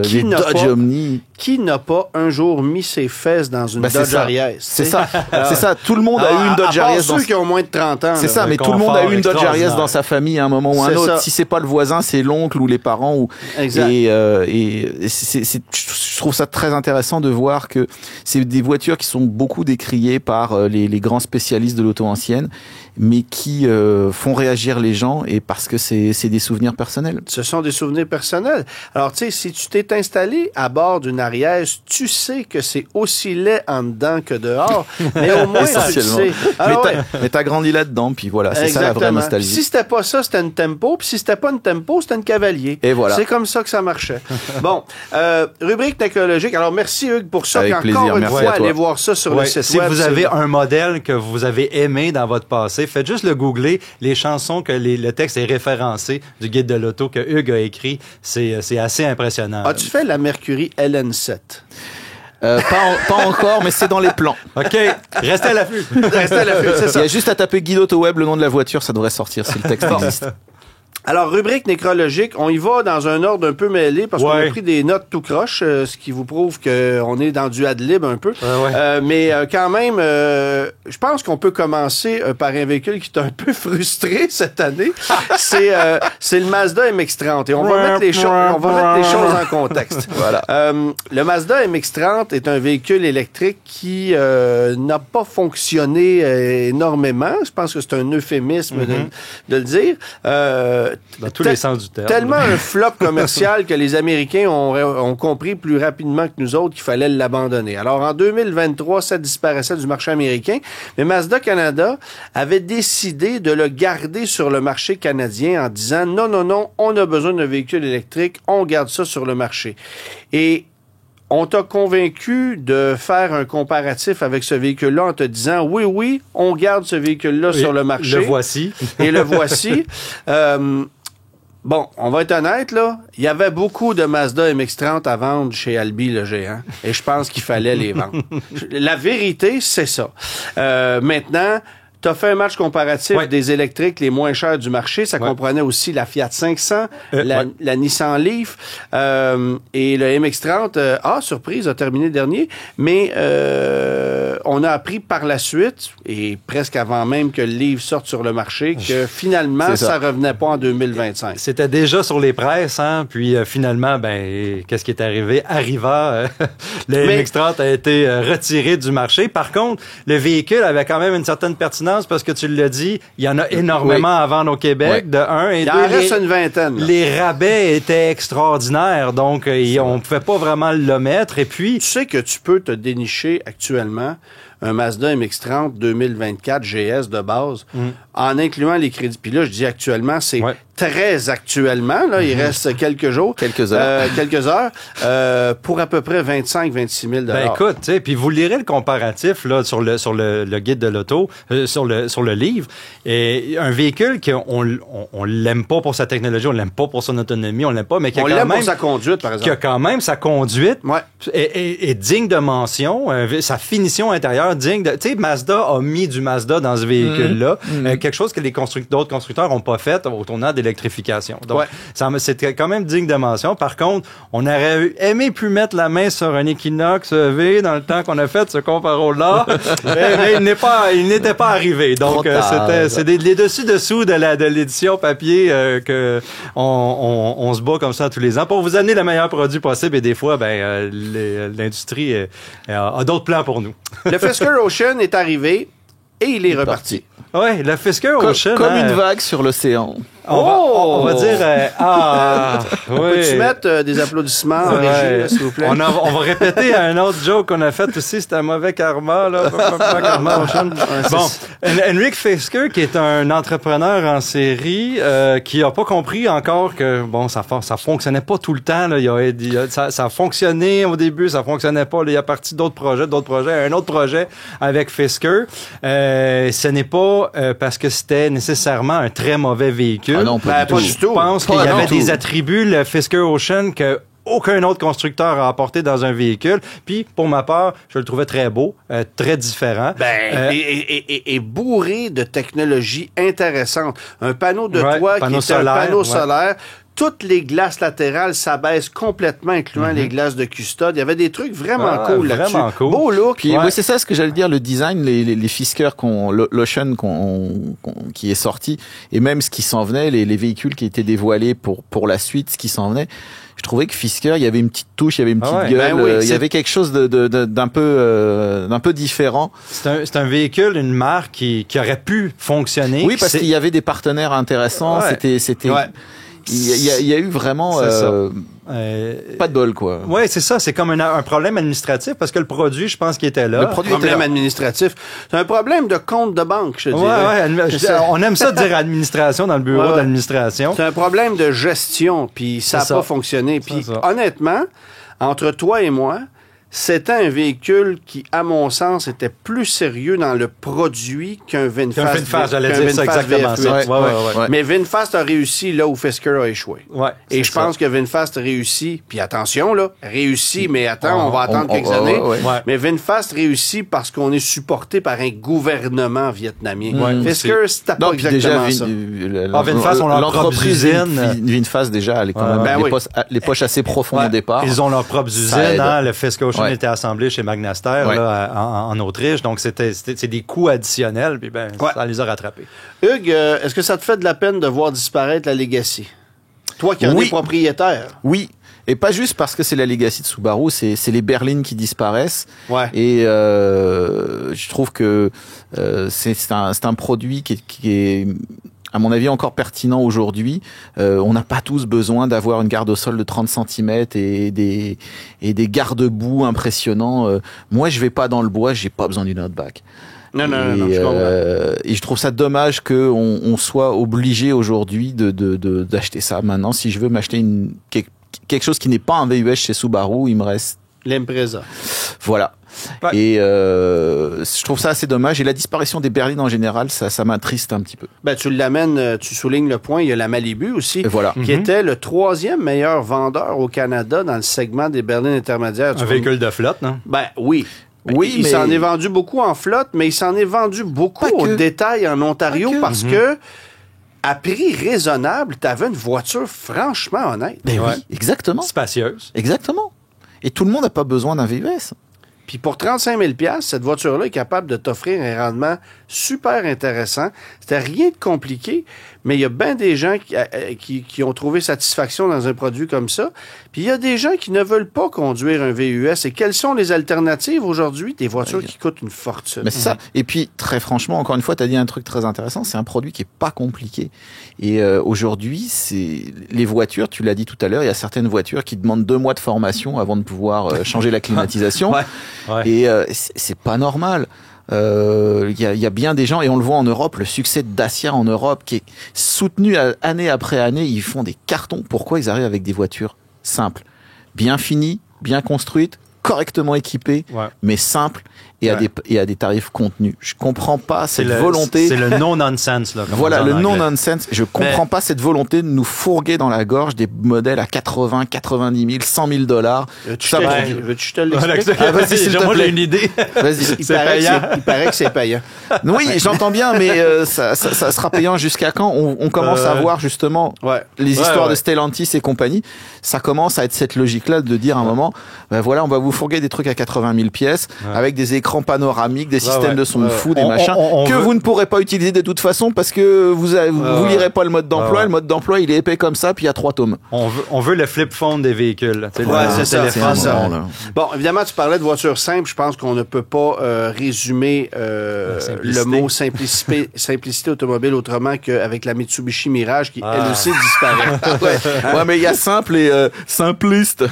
qui n'a pas un jour mis ses fesses dans une Dodge Ariès? C'est ça. C'est ça. Tout le monde a eu une Dodge Ariès. Ceux qui ont moins de 30 ans. C'est ça, mais tout le monde a eu une Dodge Ariès dans sa famille à un moment ou un autre. Si c'est pas le voisin, c'est l'oncle ou les parents. Exact. Je trouve ça très intéressant de voir que c'est des voitures qui sont beaucoup décriées par les grands spécialistes de l'auto ancienne, mais qui font réagir les gens et parce que c'est des souvenirs personnels. Ce sont des souvenirs personnels. Alors, tu sais, si tu t'es installé à bord d'une Ariès, tu sais que c'est aussi laid en dedans que dehors, mais au moins, tu le sais. Alors, mais t'as grandi là-dedans, puis voilà, c'est ça la vraie nostalgie. Si c'était pas ça, c'était une Tempo, puis si c'était pas une Tempo, c'était une Cavalier. Et voilà. C'est comme ça que ça marchait. Bon, rubrique technologique. Alors, merci Hugues pour ça. Avec plaisir. Encore une fois, allez voir ça sur le site si web. Si vous avez un modèle que vous avez aimé dans votre passé, faites juste le googler, les chansons que le texte est référencé du guide de l'auto que Hugues a écrit, c'est assez impressionnant. As-tu fait la Mercury LN7? Pas encore, mais c'est dans les plans. OK. Restez à l'affût. Restez à l'affût, c'est ça. Il y a juste à taper Guide Auto Web, le nom de la voiture, ça devrait sortir si le texte existe. Alors, rubrique nécrologique, on y va dans un ordre un peu mêlé parce qu'on a pris des notes tout croche, ce qui vous prouve qu'on est dans du ad-lib un peu. Mais quand même, je pense qu'on peut commencer par un véhicule qui t'a un peu frustré cette année. C'est le Mazda MX-30. Et on va mettre les choses en contexte. Voilà. Le Mazda MX-30 est un véhicule électrique qui n'a pas fonctionné énormément. Je pense que c'est un euphémisme de le dire. Dans tous les sens du terme. Tellement un flop commercial que les Américains ont compris plus rapidement que nous autres qu'il fallait l'abandonner. Alors, en 2023, ça disparaissait du marché américain, mais Mazda Canada avait décidé de le garder sur le marché canadien en disant non, on a besoin d'un véhicule électrique, on garde ça sur le marché. Et on t'a convaincu de faire un comparatif avec ce véhicule-là en te disant oui, on garde ce véhicule-là sur le marché. Le voici. Et le voici. Bon, on va être honnête, là. Il y avait beaucoup de Mazda MX-30 à vendre chez Albi, le géant. Et je pense qu'il fallait les vendre. La vérité, c'est ça. Maintenant, tu as fait un match comparatif des électriques les moins chers du marché. Ça comprenait aussi la Fiat 500, la Nissan Leaf et le MX-30. Surprise, a terminé dernier. Mais on a appris par la suite, et presque avant même que le Leaf sorte sur le marché, que finalement, ça revenait pas en 2025. C'était déjà sur les presses, hein? Puis finalement, qu'est-ce qui est arrivé? Le MX-30 a été retiré du marché. Par contre, le véhicule avait quand même une certaine pertinence parce que tu l'as dit, il y en a énormément à vendre au Québec, de un. Et il en reste une vingtaine. Les rabais étaient extraordinaires, donc on pouvait pas vraiment le mettre. Et puis... Tu sais que tu peux te dénicher actuellement un Mazda MX-30 2024 GS de base, en incluant les crédits. Puis là, je dis actuellement, c'est très actuellement, là, il reste quelques jours. Quelques heures. Pour à peu près 25-26 000 $. Écoute, tu sais, puis vous lirez le comparatif là sur le guide de l'auto, sur le livre. Et un véhicule on l'aime pas pour sa technologie, on l'aime pas pour son autonomie, on l'aime pas, mais qui a on l'aime pour sa conduite, par exemple. Qui a quand même sa conduite est digne de mention, sa finition intérieure digne de... Tu sais, Mazda a mis du Mazda dans ce véhicule-là, quelque chose que d'autres constructeurs n'ont pas fait au tournant des d'électrification. Donc, c'était quand même digne de mention. Par contre, on aurait aimé pu mettre la main sur un Equinox EV dans le temps qu'on a fait ce comparo-là, mais il n'était pas arrivé. Donc, c'est les dessus-dessous de l'édition papier que on se bat comme ça tous les ans pour vous amener le meilleur produit possible et des fois, l'industrie a d'autres plans pour nous. Le Fisker Ocean est arrivé et il est reparti. Oui, le Fisker Ocean. Comme une vague sur l'océan. On va dire... oui. Peux-tu mettre des applaudissements en régie, là, s'il vous plaît? On va répéter un autre joke qu'on a fait aussi, c'était un mauvais karma. Là. Bon, Henrik Fisker, qui est un entrepreneur en série, qui a pas compris encore que ça fonctionnait pas tout le temps. Là. Ça a fonctionné au début, ça fonctionnait pas. Là. Il a parti d'autres projets, un autre projet avec Fisker. Ce n'est pas parce que c'était nécessairement un très mauvais véhicule. Ah non, pas du tout. Je pense qu'il y avait des attributs, le Fisker Ocean, que aucun autre constructeur a apporté dans un véhicule. Puis, pour ma part, je le trouvais très beau, très différent. Et bourré de technologies intéressantes. Un panneau de toit qui est un panneau solaire. Toutes les glaces latérales s'abaissent complètement, incluant les glaces de custode. Il y avait des trucs vraiment cool là-dessus. Vraiment cool. Beau look. Puis, c'est ça ce que j'allais dire, le design, les Fisker l'Ocean qui est sorti, et même ce qui s'en venait, les véhicules qui étaient dévoilés pour la suite, ce qui s'en venait. Je trouvais que Fisker, il y avait une petite touche, il y avait une petite gueule, il y avait quelque chose d'un peu différent. C'est un véhicule, une marque qui aurait pu fonctionner. Oui, parce qu'il y avait des partenaires intéressants. C'était. Ouais. Il y a eu vraiment pas de bol, quoi. Oui, c'est ça. C'est comme un problème administratif parce que le produit, je pense qu'il était là. Le problème administratif. C'est un problème de compte de banque, je dirais. On aime ça dire administration dans le bureau d'administration. C'est un problème de gestion, puis ça n'a pas fonctionné. Puis honnêtement, entre toi et moi, c'était un véhicule qui, à mon sens, était plus sérieux dans le produit qu'un VinFast. J'allais dire ça exactement. Ouais. Mais VinFast a réussi là où Fisker a échoué. Ouais, et je pense que VinFast réussit, puis attention là, réussit, mais attends, on va attendre quelques années. Mais VinFast réussit parce qu'on est supporté par un gouvernement vietnamien. Fisker, c'était pas exactement ça. VinFast, on a leur propre usine. VinFast, déjà, elle est quand même les poches assez profondes au départ. Ils ont leur propre usine, le Fisker était assemblé chez Magnaster là, en Autriche, donc c'est des coûts additionnels, puis ça les a rattrapés. Hugues, est-ce que ça te fait de la peine de voir disparaître la Legacy? Toi qui en es propriétaire. Oui. Et pas juste parce que c'est la Legacy de Subaru, c'est les berlines qui disparaissent. Ouais. Et je trouve que c'est un produit qui est à mon avis encore pertinent aujourd'hui. On n'a pas tous besoin d'avoir une garde au sol de 30 cm et des garde-boue impressionnants. Moi, je vais pas dans le bois, j'ai pas besoin d'une hotback. Non, je comprends. Et je trouve ça dommage qu'on soit obligé aujourd'hui d'acheter ça. Maintenant, si je veux m'acheter quelque chose qui n'est pas un VUS chez Subaru, il me reste l'Impreza. Voilà. Ouais. Et je trouve ça assez dommage. Et la disparition des berlines en général, ça m'attriste un petit peu. Tu l'amènes, tu soulignes le point. Il y a la Malibu aussi, qui était le 3e meilleur vendeur au Canada dans le segment des berlines intermédiaires. Un véhicule de flotte, non? Oui. Oui, il s'en est vendu beaucoup en flotte, mais il s'en est vendu beaucoup au détail en Ontario parce que à prix raisonnable, tu avais une voiture franchement honnête. Oui, exactement. Spacieuse. Exactement. Et tout le monde n'a pas besoin d'un VUS. Puis pour 35 000 $, cette voiture-là est capable de t'offrir un rendement super intéressant. C'était rien de compliqué, mais il y a bien des gens qui ont trouvé satisfaction dans un produit comme ça. Puis il y a des gens qui ne veulent pas conduire un VUS. Et quelles sont les alternatives aujourd'hui? Des voitures qui coûtent une fortune. Mais c'est ça. Et puis, très franchement, encore une fois, tu as dit un truc très intéressant. C'est un produit qui est pas compliqué. Et aujourd'hui, les voitures, tu l'as dit tout à l'heure, il y a certaines voitures qui demandent 2 mois de formation avant de pouvoir changer la climatisation. Et c'est pas normal. Il y a bien des gens, et on le voit en Europe, le succès de Dacia en Europe qui est soutenu année après année. Ils font des cartons. Pourquoi ils arrivent avec des voitures simples, bien finies, bien construites, correctement équipées, mais simples et à des tarifs contenus. Je comprends pas cette volonté. C'est le non-nonsense, là. Voilà, le non-nonsense. Je comprends pas cette volonté de nous fourguer dans la gorge des modèles à 80, 90 000, 100 000 $. Veux-tu que je te l'explique? Vas-y, s'il te plaît. Moi, j'ai une idée. Vas-y. Il paraît que c'est payant. Oui, j'entends bien, mais ça sera payant jusqu'à quand? On commence à voir justement les histoires de Stellantis et compagnie. Ça commence à être cette logique-là de dire à un moment, ben voilà, on va vous fourguer des trucs à 80 000 pièces avec des écrans panoramiques, des systèmes de son fou, des machins que vous ne pourrez pas utiliser de toute façon parce que vous lirez pas le mode d'emploi. Le mode d'emploi, il est épais comme ça, puis il y a 3 tomes. On veut le flip phone des véhicules. C'est ça. Bon, évidemment, tu parlais de voitures simples. Je pense qu'on ne peut pas résumer le mot simplicité automobile autrement qu'avec la Mitsubishi Mirage qui, elle aussi, disparaît. Mais il y a simple et simpliste.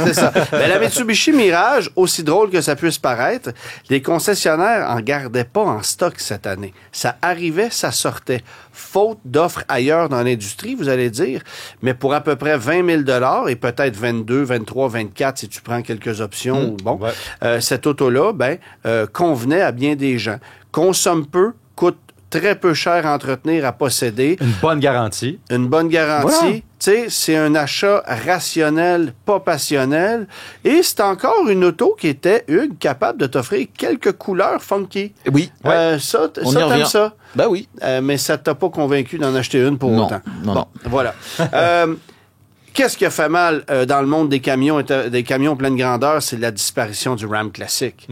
C'est ça. Mais la Mitsubishi Mirage, aussi drôle que ça puisse paraître, les concessionnaires en gardaient pas en stock cette année. Ça arrivait, ça sortait. Faute d'offres ailleurs dans l'industrie, vous allez dire, mais pour à peu près 20 000 et peut-être 22, 23, 24 si tu prends quelques options. Cette auto-là, convenait à bien des gens. Consomme peu, coûte très peu cher à entretenir, à posséder. Une bonne garantie. Voilà. Tu sais, c'est un achat rationnel, pas passionnel. Et c'est encore une auto qui était, Hugues, capable de t'offrir quelques couleurs funky. Oui. Ça, t'aimes ça? Ben oui. Mais ça t'a pas convaincu d'en acheter une pour autant. Non. Voilà. Qu'est-ce qui a fait mal dans le monde des camions pleine grandeur? C'est la disparition du Ram classique.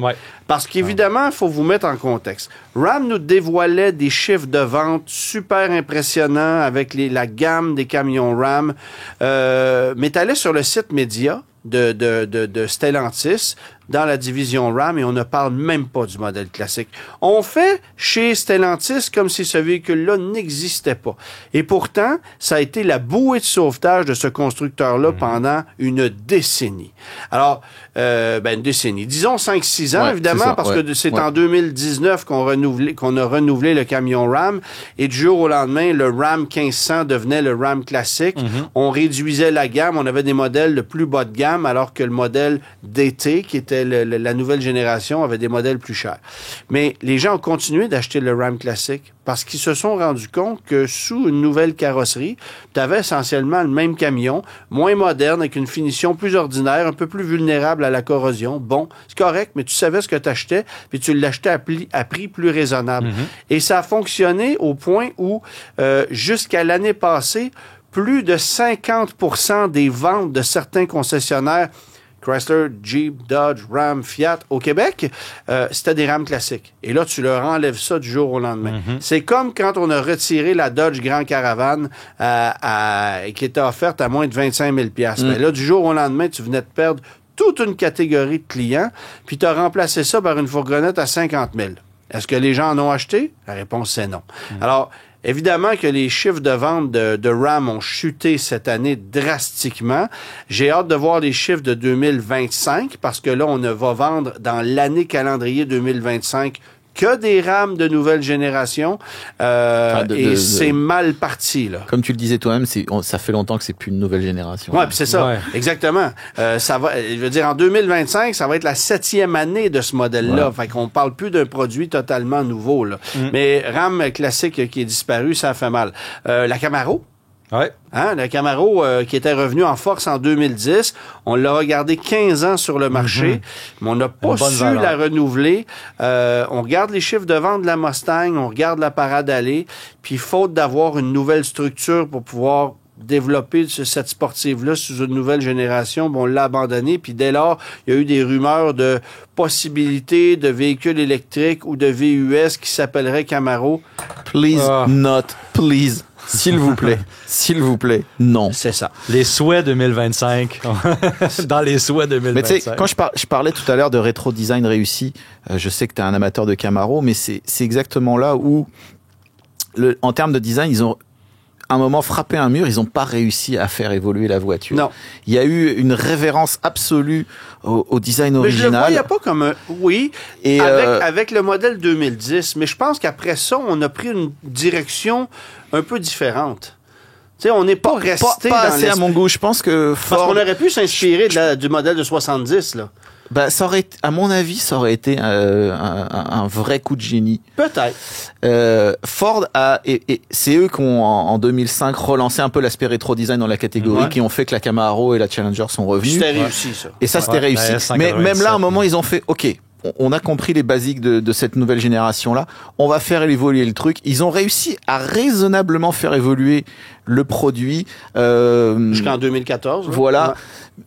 Parce qu'évidemment, il faut vous mettre en contexte. Ram nous dévoilait des chiffres de vente super impressionnants avec la gamme des camions Ram. Mais tu allais sur le site média de Stellantis dans la division Ram et on ne parle même pas du modèle classique. On fait chez Stellantis comme si ce véhicule-là n'existait pas. Et pourtant, ça a été la bouée de sauvetage de ce constructeur-là pendant une décennie. Alors, une décennie. Disons 5-6 ans, évidemment, parce que c'est en 2019 qu'on a renouvelé le camion Ram et du jour au lendemain, le Ram 1500 devenait le Ram classique. On réduisait la gamme, on avait des modèles de plus bas de gamme alors que le modèle DT, qui était la nouvelle génération, avait des modèles plus chers. Mais les gens ont continué d'acheter le Ram classique parce qu'ils se sont rendus compte que sous une nouvelle carrosserie, tu avais essentiellement le même camion, moins moderne, avec une finition plus ordinaire, un peu plus vulnérable à la corrosion. Bon, c'est correct, mais tu savais ce que tu achetais, puis tu l'achetais à prix plus raisonnable. Et ça a fonctionné au point où, jusqu'à l'année passée, plus de 50% des ventes de certains concessionnaires Chrysler, Jeep, Dodge, Ram, Fiat, au Québec, c'était des Ram classiques. Et là, tu leur enlèves ça du jour au lendemain. C'est comme quand on a retiré la Dodge Grand Caravan qui était offerte à moins de 25 000 $. Là, du jour au lendemain, tu venais de perdre toute une catégorie de clients, puis tu as remplacé ça par une fourgonnette à 50 000. Est-ce que les gens en ont acheté? La réponse, c'est non. Alors, évidemment que les chiffres de vente de Ram ont chuté cette année drastiquement. J'ai hâte de voir les chiffres de 2025 parce que là, on ne va vendre dans l'année calendrier 2025 que des Ram de nouvelle génération. C'est mal parti, là. Comme tu le disais toi-même, ça fait longtemps que c'est plus une nouvelle génération. Ouais, puis c'est ça. Exactement. Je veux dire, en 2025, ça va être la 7e année de ce modèle-là. Fait qu'on parle plus d'un produit totalement nouveau, là. Mais Ram classique qui est disparu, ça fait mal. La Camaro. Le Camaro qui était revenu en force en 2010, on l'a regardé 15 ans sur le marché, mais on n'a pas su la renouveler. On regarde les chiffres de vente de la Mustang, on regarde la Parade Alley, puis faute d'avoir une nouvelle structure pour pouvoir développer cette sportive-là sous une nouvelle génération, on l'a abandonné, puis dès lors, il y a eu des rumeurs de possibilités de véhicules électriques ou de VUS qui s'appelleraient Camaro. Please not, please. S'il vous plaît, non. C'est ça. Les souhaits 2025. Dans les souhaits 2025. Mais tu sais, quand je parlais tout à l'heure de rétro design réussi, je sais que tu es un amateur de Camaro, mais c'est exactement là où, en termes de design, ils ont à un moment frappé un mur, ils n'ont pas réussi à faire évoluer la voiture. Non. Il y a eu une révérence absolue au design original. Mais je le voyais pas comme avec le modèle 2010, mais je pense qu'après ça, on a pris une direction un peu différente. Tu sais, on n'est pas resté pas assez à mon goût. Je pense que Ford... Parce qu'on aurait pu s'inspirer du modèle de 70, là. ça aurait, à mon avis, ça aurait été un vrai coup de génie. Peut-être. Ford et c'est eux qui ont en 2005 relancé un peu l'aspect rétro design dans la catégorie, qui ont fait que la Camaro et la Challenger sont revenus. C'était réussi, ça. Et ça, c'était réussi. Mais même là, à un moment, ils ont fait, OK, on a compris les basiques de cette nouvelle génération-là. On va faire évoluer le truc. Ils ont réussi à raisonnablement faire évoluer le produit. Jusqu'en 2014. Voilà. Ouais.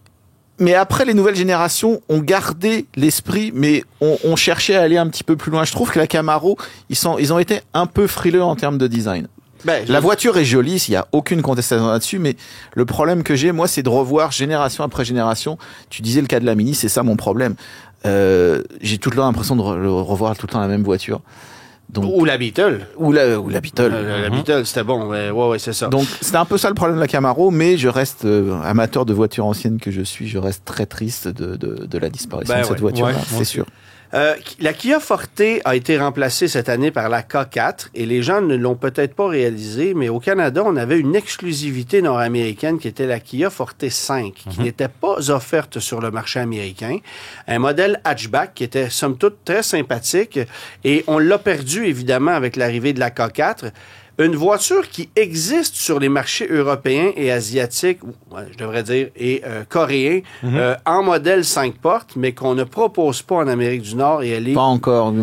Mais après, les nouvelles générations ont gardé l'esprit, mais on cherchait à aller un petit peu plus loin. Je trouve que la Camaro, ils ont été un peu frileux en termes de design. La voiture est jolie, il n'y a aucune contestation là-dessus, mais le problème que j'ai, moi, c'est de revoir génération après génération. Tu disais le cas de la Mini, c'est ça mon problème. J'ai tout le temps l'impression de revoir tout le temps la même voiture. Donc, ou la Beetle. Ou la Beetle. La Beetle, c'était bon. Ouais, c'est ça. Donc, c'était un peu ça le problème de la Camaro, mais je reste amateur de voitures anciennes que je suis. Je reste très triste de la disparition de cette voiture-là, c'est sûr. La Kia Forte a été remplacée cette année par la K4 et les gens ne l'ont peut-être pas réalisé, mais au Canada, on avait une exclusivité nord-américaine qui était la Kia Forte 5, qui n'était pas offerte sur le marché américain. Un modèle hatchback qui était, somme toute, très sympathique et on l'a perdu, évidemment, avec l'arrivée de la K4. Une voiture qui existe sur les marchés européens et asiatiques, je devrais dire, et coréens, en modèle 5 portes, mais qu'on ne propose pas en Amérique du Nord. Et elle est... Pas encore.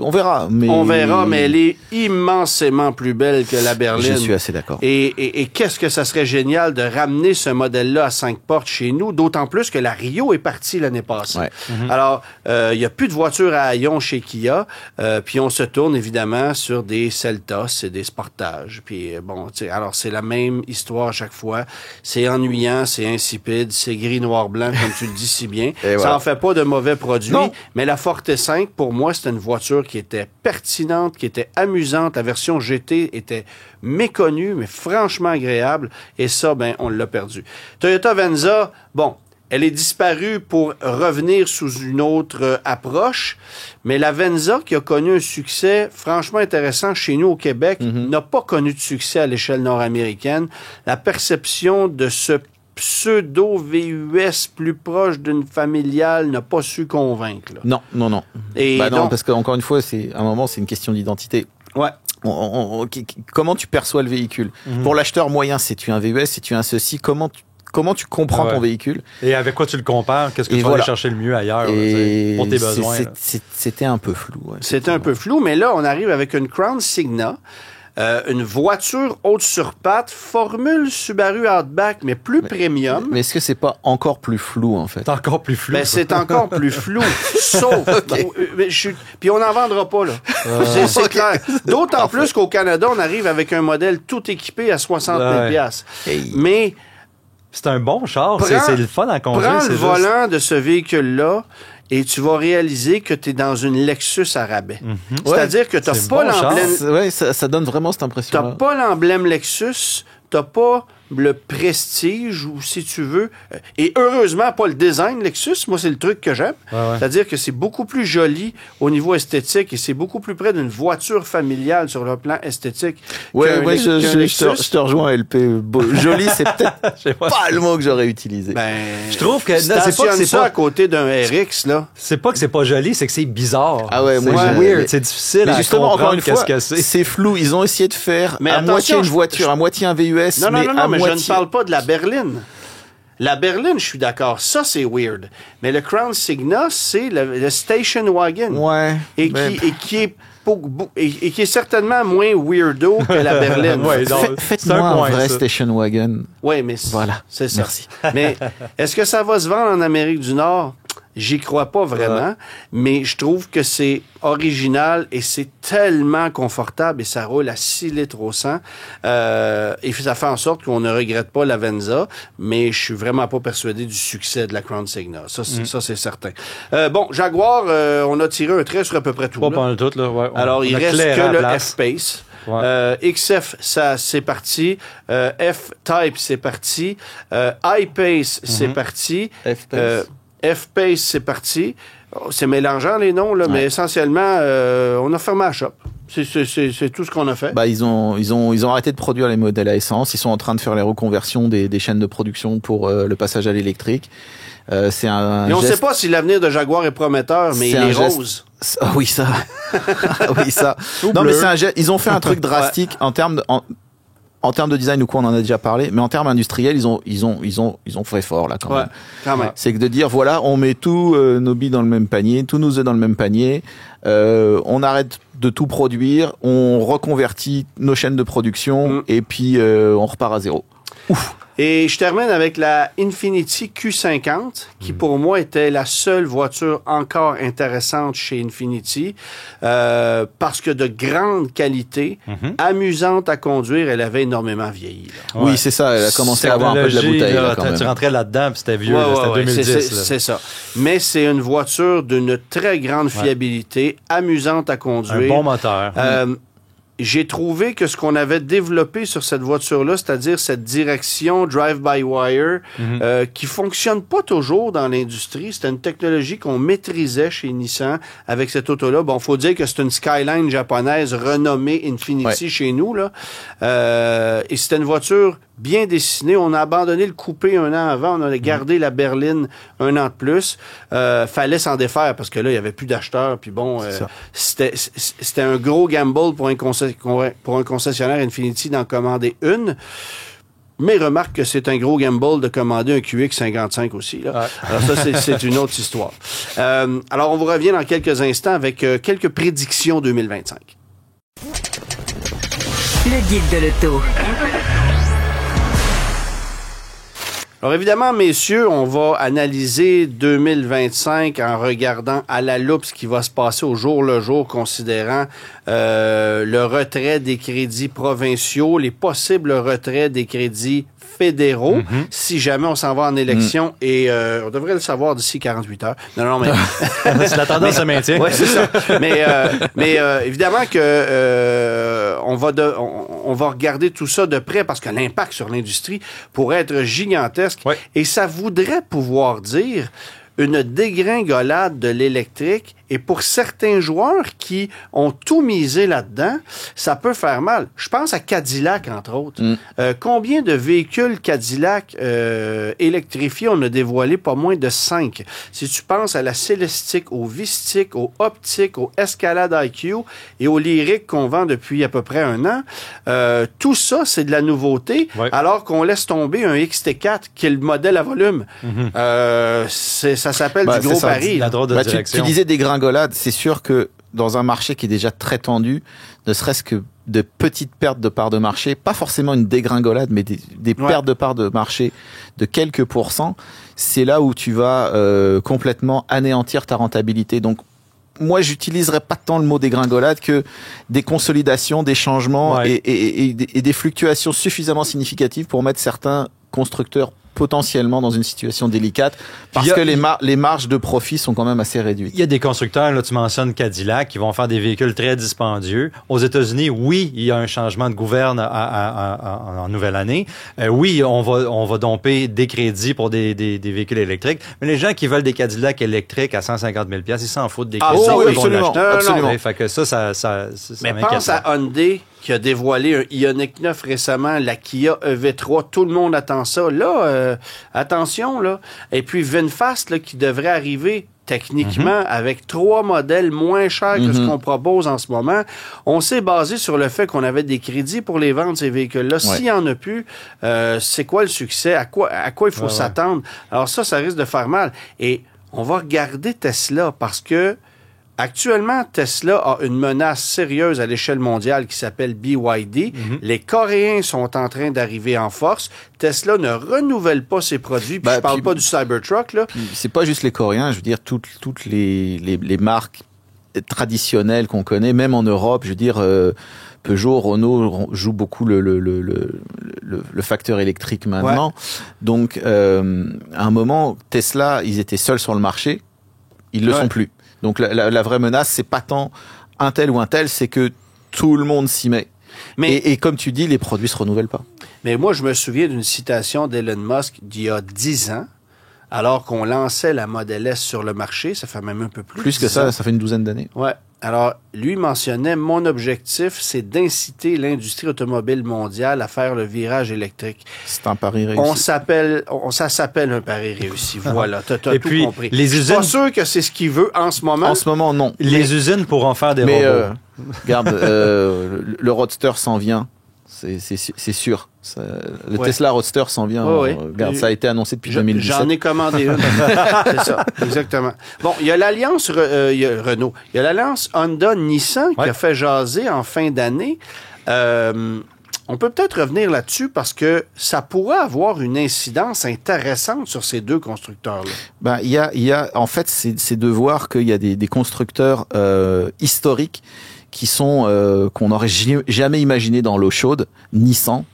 On verra. Mais elle est immensément plus belle que la berline. Je suis assez d'accord. Et qu'est-ce que ça serait génial de ramener ce modèle-là à 5 portes chez nous, d'autant plus que la Rio est partie l'année passée. Ouais. Alors, il n'y a plus de voitures à haillons chez Kia, puis on se tourne évidemment sur des Seltos et des Sportage. Puis bon, tu sais, alors c'est la même histoire à chaque fois. C'est ennuyant, c'est insipide, c'est gris, noir, blanc, comme tu le dis si bien. Ça en fait pas de mauvais produits. Non. Mais la Forte 5, pour moi, c'était une voiture qui était pertinente, qui était amusante. La version GT était méconnue, mais franchement agréable. Et ça, on l'a perdu. Toyota Venza, bon, elle est disparue pour revenir sous une autre approche, mais la Venza, qui a connu un succès franchement intéressant chez nous au Québec, n'a pas connu de succès à l'échelle nord-américaine. La perception de ce pseudo-VUS plus proche d'une familiale n'a pas su convaincre. Là. Non. Et non, parce qu'encore une fois, à un moment, c'est une question d'identité. Ouais. Comment tu perçois le véhicule? Pour l'acheteur moyen, c'est-tu un VUS, c'est-tu un ceci? Comment tu comprends ton véhicule? Et avec quoi tu le compares? Qu'est-ce que tu vas aller chercher le mieux ailleurs pour tes besoins? C'était un peu flou. Ouais, c'était un peu flou, mais là, on arrive avec une Crown Signa, une voiture haute sur pattes, formule Subaru Outback, mais plus premium. Mais est-ce que c'est pas encore plus flou, en fait? C'est encore plus flou. C'est encore plus flou, sauf... Puis on n'en vendra pas, là. C'est clair. D'autant plus qu'au Canada, on arrive avec un modèle tout équipé à 60 000 $. Mais... C'est un bon char, c'est le fun à conduire. Prends le volant de ce véhicule-là et tu vas réaliser que tu es dans une Lexus à rabais. C'est-à-dire que tu n'as pas l'emblème... Oui, ça donne vraiment cette impression-là. Tu n'as pas l'emblème Lexus, tu n'as pas le prestige, ou si tu veux, et heureusement pas le design Lexus, moi c'est le truc que j'aime, c'est-à-dire que c'est beaucoup plus joli au niveau esthétique et c'est beaucoup plus près d'une voiture familiale sur le plan esthétique. Je te rejoins, LP. Joli, c'est peut-être pas le mot que j'aurais utilisé. Je trouve que c'est pas à côté d'un RX là. C'est pas que c'est pas joli, c'est que c'est bizarre. Ah ouais, c'est weird, c'est difficile à comprendre qu'est-ce que c'est. C'est flou, ils ont essayé de faire à moitié une voiture, à moitié un VUS, mais je ne parle pas de la berline. La berline, je suis d'accord. Ça, c'est weird. Mais le Crown Signa, c'est le station wagon. Ouais. Et qui est certainement moins weirdo que la berline. Faites-moi un vrai station wagon. Oui, mais voilà. C'est ça. Merci. Mais est-ce que ça va se vendre en Amérique du Nord? J'y crois pas vraiment, mais je trouve que c'est original et c'est tellement confortable et ça roule à 6 litres au 100. Et ça fait en sorte qu'on ne regrette pas la Venza, mais je suis vraiment pas persuadé du succès de la Crown Signa. Ça, c'est certain. Bon, Jaguar, on a tiré un trait sur à peu près tout. Pas pendant tout, là. Ouais, alors, il reste que le F-Pace. XF, ça, c'est parti. F-Type, c'est parti. I-Pace, c'est parti. F-Pace. F-Pace, c'est parti. C'est mélangeant les noms, là, mais essentiellement, on a fermé la shop. C'est tout ce qu'on a fait. Ils ont arrêté de produire les modèles à essence. Ils sont en train de faire les reconversions des chaînes de production pour le passage à l'électrique. C'est un. Mais on ne sait pas si l'avenir de Jaguar est prometteur, mais il est rose. Oui, ça. Oui, ça. Non, mais c'est un geste. Ils ont fait un truc drastique en termes de design ou quoi, on en a déjà parlé, mais en termes industriels, ils ont fait fort là quand même. Quand même. C'est que de dire voilà, on met tous nos billes dans le même panier, tous nos œufs dans le même panier, on arrête de tout produire, on reconvertit nos chaînes de production et puis on repart à zéro. Ouf. Et je termine avec la Infiniti Q50, qui pour moi était la seule voiture encore intéressante chez Infiniti, parce que de grande qualité, amusante à conduire, elle avait énormément vieilli. Là. Oui, c'est ça, elle a commencé à avoir un peu de la bouteille. Là, quand tu rentrais là-dedans, puis c'était vieux, c'était 2010. C'est ça. Mais c'est une voiture d'une très grande fiabilité, amusante à conduire. Un bon moteur. J'ai trouvé que ce qu'on avait développé sur cette voiture-là, c'est-à-dire cette direction drive-by-wire, qui fonctionne pas toujours dans l'industrie. C'était une technologie qu'on maîtrisait chez Nissan avec cette auto-là. Bon, faut dire que c'est une Skyline japonaise renommée Infiniti chez nous, là. Et c'était une voiture bien dessinée. On a abandonné le coupé un an avant. On a gardé la berline un an de plus. Fallait s'en défaire parce que là, il y avait plus d'acheteurs. Puis bon, c'était un gros gamble pour un concessionnaire Infiniti d'en commander une. Mais remarque que c'est un gros gamble de commander un QX55 aussi. Là. Ouais. Alors ça, c'est une autre histoire. Alors, on vous revient dans quelques instants avec quelques prédictions 2025. Le guide de l'auto. Alors évidemment, messieurs, on va analyser 2025 en regardant à la loupe ce qui va se passer au jour le jour, considérant le retrait des crédits provinciaux, les possibles retraits des crédits fédéraux, si jamais on s'en va en élection, et on devrait le savoir d'ici 48 heures. Non, mais... si la tendance se maintient. Oui, c'est ça. Mais évidemment que on va regarder tout ça de près parce que l'impact sur l'industrie pourrait être gigantesque. Ouais. Et ça voudrait pouvoir dire une dégringolade de l'électrique. Et pour certains joueurs qui ont tout misé là-dedans, ça peut faire mal. Je pense à Cadillac, entre autres. Combien de véhicules Cadillac électrifiés on a dévoilé? Pas moins de 5. Si tu penses à la Celestiq, au Vistik, au Optiq, au Escalade IQ et au Lyriq qu'on vend depuis à peu près un an, tout ça, c'est de la nouveauté, alors qu'on laisse tomber un XT4, qui est le modèle à volume. Ça s'appelle du gros pari. La drôle de direction. Tu disais des gringolades, c'est sûr que dans un marché qui est déjà très tendu, ne serait-ce que de petites pertes de parts de marché, pas forcément une dégringolade, mais des pertes de parts de marché de quelques pourcents, c'est là où tu vas complètement anéantir ta rentabilité. Donc, moi, j'utiliserais pas tant le mot dégringolade que des consolidations, des changements et des fluctuations suffisamment significatives pour mettre certains constructeurs potentiellement dans une situation délicate parce que les marges de profit sont quand même assez réduites. Il y a des constructeurs, là tu mentionnes Cadillac, qui vont faire des véhicules très dispendieux. Aux États-Unis, oui, il y a un changement de gouverne en nouvelle année. Oui, on va domper des crédits pour des véhicules électriques, mais les gens qui veulent des Cadillacs électriques à 150 000 $, ils s'en foutent des crédits. Oui, absolument. Fait que ça mais pense à Hyundai qui a dévoilé un Ioniq 9 récemment, la Kia EV3, tout le monde attend ça. Là, attention, là. Et puis VinFast, là, qui devrait arriver techniquement avec 3 modèles moins chers que ce qu'on propose en ce moment. On s'est basé sur le fait qu'on avait des crédits pour les vendre, ces véhicules-là. S'il n'y en a plus, c'est quoi le succès? À quoi il faut s'attendre? Alors ça risque de faire mal. Et on va regarder Tesla parce que actuellement, Tesla a une menace sérieuse à l'échelle mondiale qui s'appelle BYD. Les Coréens sont en train d'arriver en force. Tesla ne renouvelle pas ses produits. Puis je parle pas du Cybertruck, là. C'est pas juste les Coréens, je veux dire, toutes les marques traditionnelles qu'on connaît, même en Europe, je veux dire, Peugeot, Renault jouent beaucoup le facteur électrique maintenant. Donc, à un moment, Tesla, ils étaient seuls sur le marché. Ils le sont plus. Donc la vraie menace, c'est pas tant un tel ou un tel, c'est que tout le monde s'y met. Et comme tu dis, les produits se renouvellent pas. Mais moi, je me souviens d'une citation d'Elon Musk d'il y a 10 ans, alors qu'on lançait la Model S sur le marché. Ça fait même un peu plus. Plus que ça fait une douzaine d'années. Ouais. Alors, lui mentionnait, mon objectif, c'est d'inciter l'industrie automobile mondiale à faire le virage électrique. C'est un pari réussi. Ça s'appelle un pari réussi. Voilà, t'as tout compris. Les usines... Je suis pas sûr que c'est ce qu'il veut en ce moment. En ce moment, non. Les usines pourront faire des robots. Regarde, le Roadster s'en vient. C'est sûr. Le Tesla Roadster s'en vient. Regarde, ça a été annoncé depuis 2017. J'en ai commandé une. C'est ça, exactement. Bon, il y a l'alliance Renault. Il y a l'alliance Honda-Nissan qui a fait jaser en fin d'année. On peut peut-être revenir là-dessus parce que ça pourrait avoir une incidence intéressante sur ces deux constructeurs-là. Ben, il y a, en fait, c'est de voir qu'il y a des constructeurs historiques qui sont qu'on n'aurait jamais imaginé dans l'eau chaude. Nissan,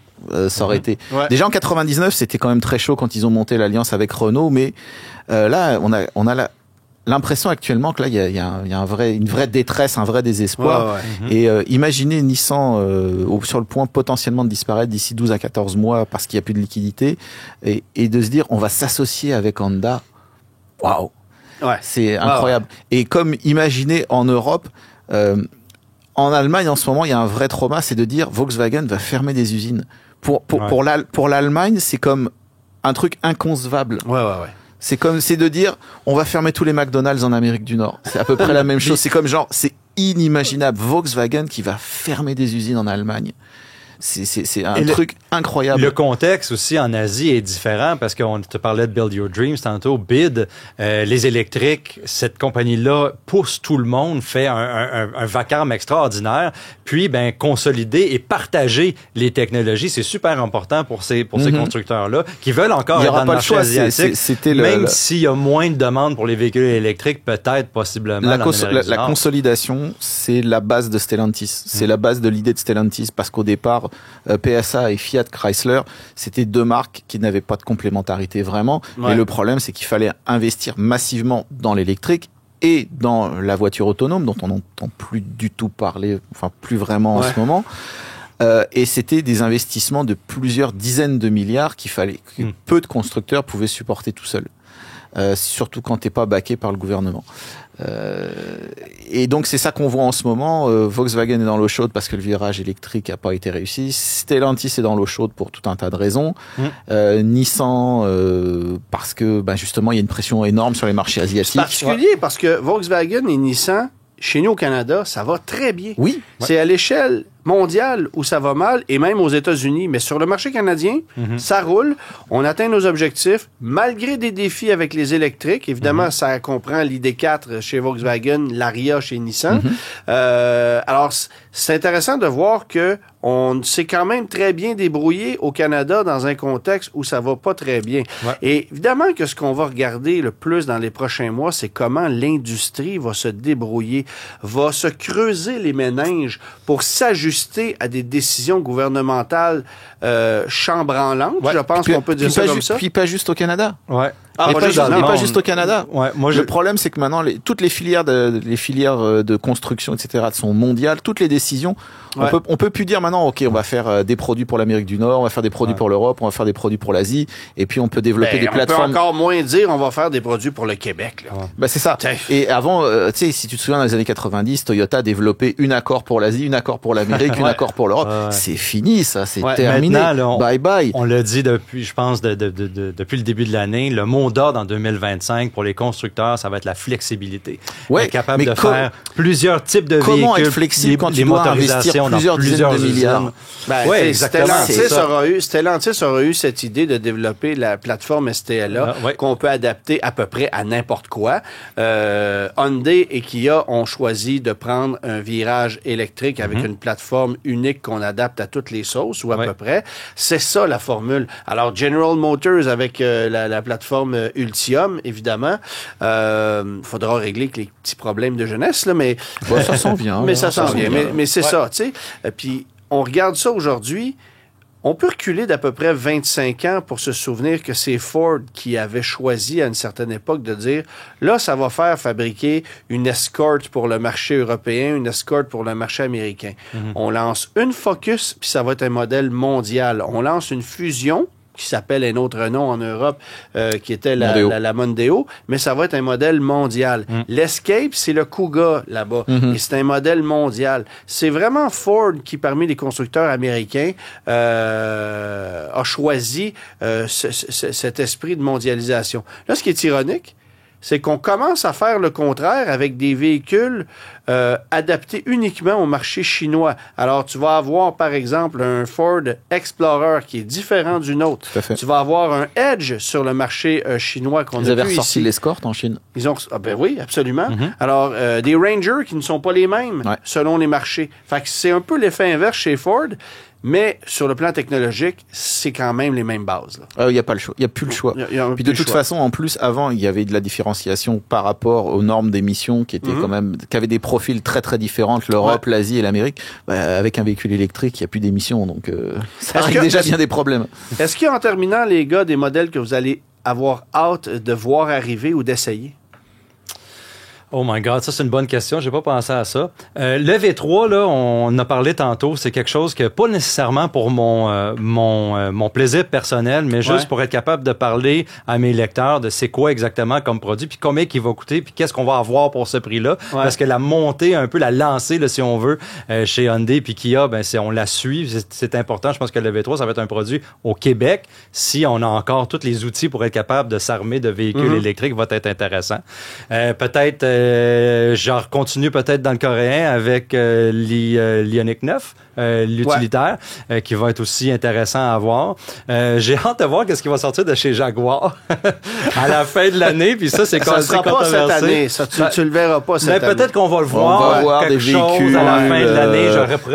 ça aurait été. Ouais. Déjà en 99, c'était quand même très chaud quand ils ont monté l'alliance avec Renault, mais là, on a l'impression actuellement que là, il y a une vraie détresse, un vrai désespoir. Et imaginez Nissan sur le point potentiellement de disparaître d'ici 12 à 14 mois parce qu'il n'y a plus de liquidité, et de se dire on va s'associer avec Honda. Waouh, c'est incroyable. Et comme imaginez en Europe. En Allemagne, en ce moment, il y a un vrai trauma, c'est de dire Volkswagen va fermer des usines. Pour l'Allemagne, c'est comme un truc inconcevable. C'est de dire on va fermer tous les McDonald's en Amérique du Nord. C'est à peu près la même chose. C'est comme c'est inimaginable. Volkswagen qui va fermer des usines en Allemagne. C'est un truc incroyable. Le contexte aussi en Asie est différent parce qu'on te parlait de Build Your Dreams tantôt. BID, les électriques, cette compagnie-là pousse tout le monde, fait un vacarme extraordinaire. Puis, consolider et partager les technologies, c'est super important pour ces constructeurs-là qui veulent encore être dans le marché asiatique. Même s'il y a moins de demandes pour les véhicules électriques, peut-être, possiblement. La consolidation, c'est la base de Stellantis. C'est la base de l'idée de Stellantis parce qu'au départ, PSA et Fiat Chrysler, c'était deux marques qui n'avaient pas de complémentarité vraiment. Et le problème, c'est qu'il fallait investir massivement dans l'électrique et dans la voiture autonome, dont on n'entend plus du tout parler, enfin plus vraiment en ce moment. Et c'était des investissements de plusieurs dizaines de milliards que peu de constructeurs pouvaient supporter tout seuls. Surtout quand t'es pas backé par le gouvernement. Et donc c'est ça qu'on voit en ce moment. Volkswagen est dans l'eau chaude parce que le virage électrique a pas été réussi. Stellantis est dans l'eau chaude pour tout un tas de raisons. Nissan parce que justement il y a une pression énorme sur les marchés asiatiques. C'est particulier parce que Volkswagen et Nissan, chez nous au Canada, ça va très bien. Oui. C'est à l'échelle mondiale où ça va mal, et même aux États-Unis. Mais sur le marché canadien, ça roule. On atteint nos objectifs, malgré des défis avec les électriques. Évidemment, ça comprend l'ID4 chez Volkswagen, l'Aria chez Nissan. Alors, c'est intéressant de voir que on s'est quand même très bien débrouillé au Canada dans un contexte où ça va pas très bien. Et évidemment que ce qu'on va regarder le plus dans les prochains mois, c'est comment l'industrie va se débrouiller, va se creuser les méninges pour s'ajuster à des décisions gouvernementales chambranlantes. Je pense qu'on peut dire ça comme ça. Puis pas juste au Canada. Pas juste au Canada. Le problème, c'est que maintenant, toutes les filières de construction, etc., sont mondiales. Toutes les décisions, on peut plus dire maintenant, ok, on va faire des produits pour l'Amérique du Nord, on va faire des produits pour l'Europe, on va faire des produits pour l'Asie, et puis on peut développer des plateformes. On peut encore moins dire, on va faire des produits pour le Québec. Là. C'est ça. Et avant, si tu te souviens, dans les années 90, Toyota développait un accord pour l'Asie, un accord pour l'Amérique, un accord pour l'Europe. C'est fini, ça, c'est terminé. Maintenant, bye bye. On l'a dit depuis, je pense, depuis le début de l'année, le mot d'ordre en 2025 pour les constructeurs, ça va être la flexibilité. Être capable de faire plusieurs types de véhicules. Comment être flexible quand tu dois investir plusieurs dizaines de milliards? Stellantis aura eu cette idée de développer la plateforme STLA qu'on peut adapter à peu près à n'importe quoi. Hyundai et Kia ont choisi de prendre un virage électrique avec une plateforme unique qu'on adapte à toutes les sauces ou à peu près. C'est ça la formule. Alors General Motors avec la plateforme Ultium, évidemment. Faudra régler les petits problèmes de jeunesse, là, mais... ça s'en vient. Mais ça s'en vient. Mais c'est ça, tu sais. Puis on regarde ça aujourd'hui. On peut reculer d'à peu près 25 ans pour se souvenir que c'est Ford qui avait choisi à une certaine époque de dire là, ça va faire fabriquer une Escort pour le marché européen, une Escort pour le marché américain. On lance une Focus, puis ça va être un modèle mondial. On lance une Fusion, qui s'appelle un autre nom en Europe, qui était la Mondeo, mais ça va être un modèle mondial. L'Escape, c'est le Kuga là-bas, et c'est un modèle mondial. C'est vraiment Ford qui, parmi les constructeurs américains, a choisi cet esprit de mondialisation. Là, ce qui est ironique, c'est qu'on commence à faire le contraire avec des véhicules adaptés uniquement au marché chinois. Alors, tu vas avoir, par exemple, un Ford Explorer qui est différent d'une autre. Tu vas avoir un Edge sur le marché chinois qu'on a vu ici. Ils avaient ressorti l'Escort en Chine. Ben oui, absolument. Alors, des Rangers qui ne sont pas les mêmes selon les marchés. Fait que c'est un peu l'effet inverse chez Ford. Mais sur le plan technologique, c'est quand même les mêmes bases. Il n'y a pas le choix. Il n'y a plus le choix. Puis de toute façon, en plus, avant, il y avait de la différenciation par rapport aux normes d'émission qui étaient quand même, qui avaient des profils très très différents, l'Europe, l'Asie et l'Amérique. Avec un véhicule électrique, il n'y a plus d'émissions, donc ça règle déjà bien des problèmes. Est-ce qu'il y a, en terminant, les gars, des modèles que vous allez avoir hâte de voir arriver ou d'essayer? Oh my God, ça c'est une bonne question. J'ai pas pensé à ça. Le V3, là, on en a parlé tantôt. C'est quelque chose que pas nécessairement pour mon plaisir personnel, mais juste pour être capable de parler à mes lecteurs de c'est quoi exactement comme produit, puis combien il va coûter, puis qu'est-ce qu'on va avoir pour ce prix-là. Parce que la montée, un peu la lancée, là, si on veut, chez Hyundai puis Kia, ben on la suit. C'est important. Je pense que le V3, ça va être un produit au Québec. Si on a encore tous les outils pour être capable de s'armer de véhicules électriques, va être intéressant. Peut-être genre continue peut-être dans le coréen avec l'Ioniq 9, l'utilitaire, qui va être aussi intéressant à voir. J'ai hâte de voir qu'est-ce qui va sortir de chez Jaguar à la fin de l'année. Puis ça, c'est ça sera pas cette année. Ça, tu le verras pas cette année. Peut-être qu'on va le voir. On va voir des véhicules à la fin de l'année.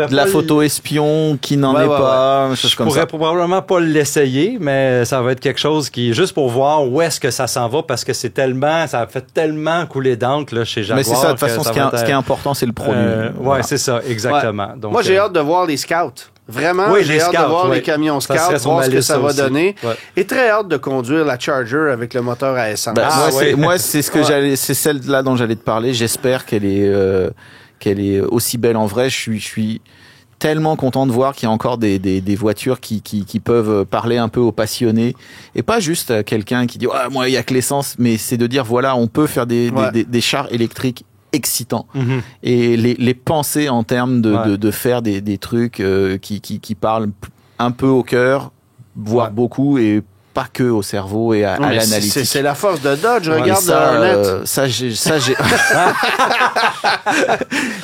De la photo espion qui n'en est pas. Je pourrais probablement pas l'essayer, mais ça va être quelque chose qui, juste pour voir où est-ce que ça s'en va, parce que c'est tellement, ça a fait tellement couler d'encre là, chez Jaguar. Mais c'est ça, de toute façon, ce qui est important, c'est le produit. Ouais, c'est ça, exactement. Donc, moi, j'ai hâte de voir les Scouts. Vraiment, j'ai hâte de voir les camions Scout, voir ce que ça va donner. Et très hâte de conduire la Charger avec le moteur à essence. Moi, c'est ce que c'est celle-là dont j'allais te parler. J'espère qu'elle est aussi belle en vrai. Je suis tellement content de voir qu'il y a encore des voitures qui peuvent parler un peu aux passionnés et pas juste à quelqu'un qui dit moi il y a que l'essence, mais c'est de dire voilà, on peut faire des chars électriques excitants et les penser en termes de faire des trucs qui parlent un peu au cœur, voire beaucoup, et pas que au cerveau et à l'analytique. C'est la force de Dodge, regarde ça, ça j'ai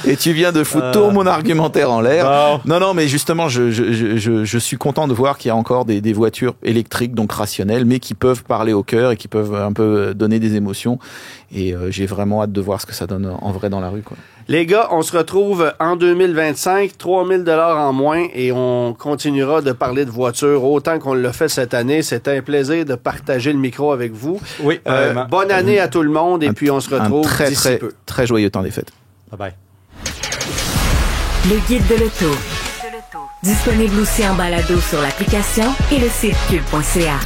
et tu viens de foutre tout mon argumentaire en l'air. Non, mais justement, je suis content de voir qu'il y a encore des voitures électriques, donc rationnelles, mais qui peuvent parler au cœur et qui peuvent un peu donner des émotions. Et j'ai vraiment hâte de voir ce que ça donne en vrai dans la rue, quoi. Les gars, on se retrouve en 2025, 3000 $ en moins, et on continuera de parler de voitures autant qu'on l'a fait cette année. C'était un plaisir de partager le micro avec vous. Oui. Bonne année à tout le monde, et puis on se retrouve d'ici peu. Très joyeux temps des fêtes. Bye bye. Le guide de l'auto. Disponible aussi en balado sur l'application et le site cube.ca.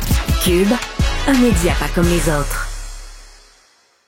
Cube, un média pas comme les autres.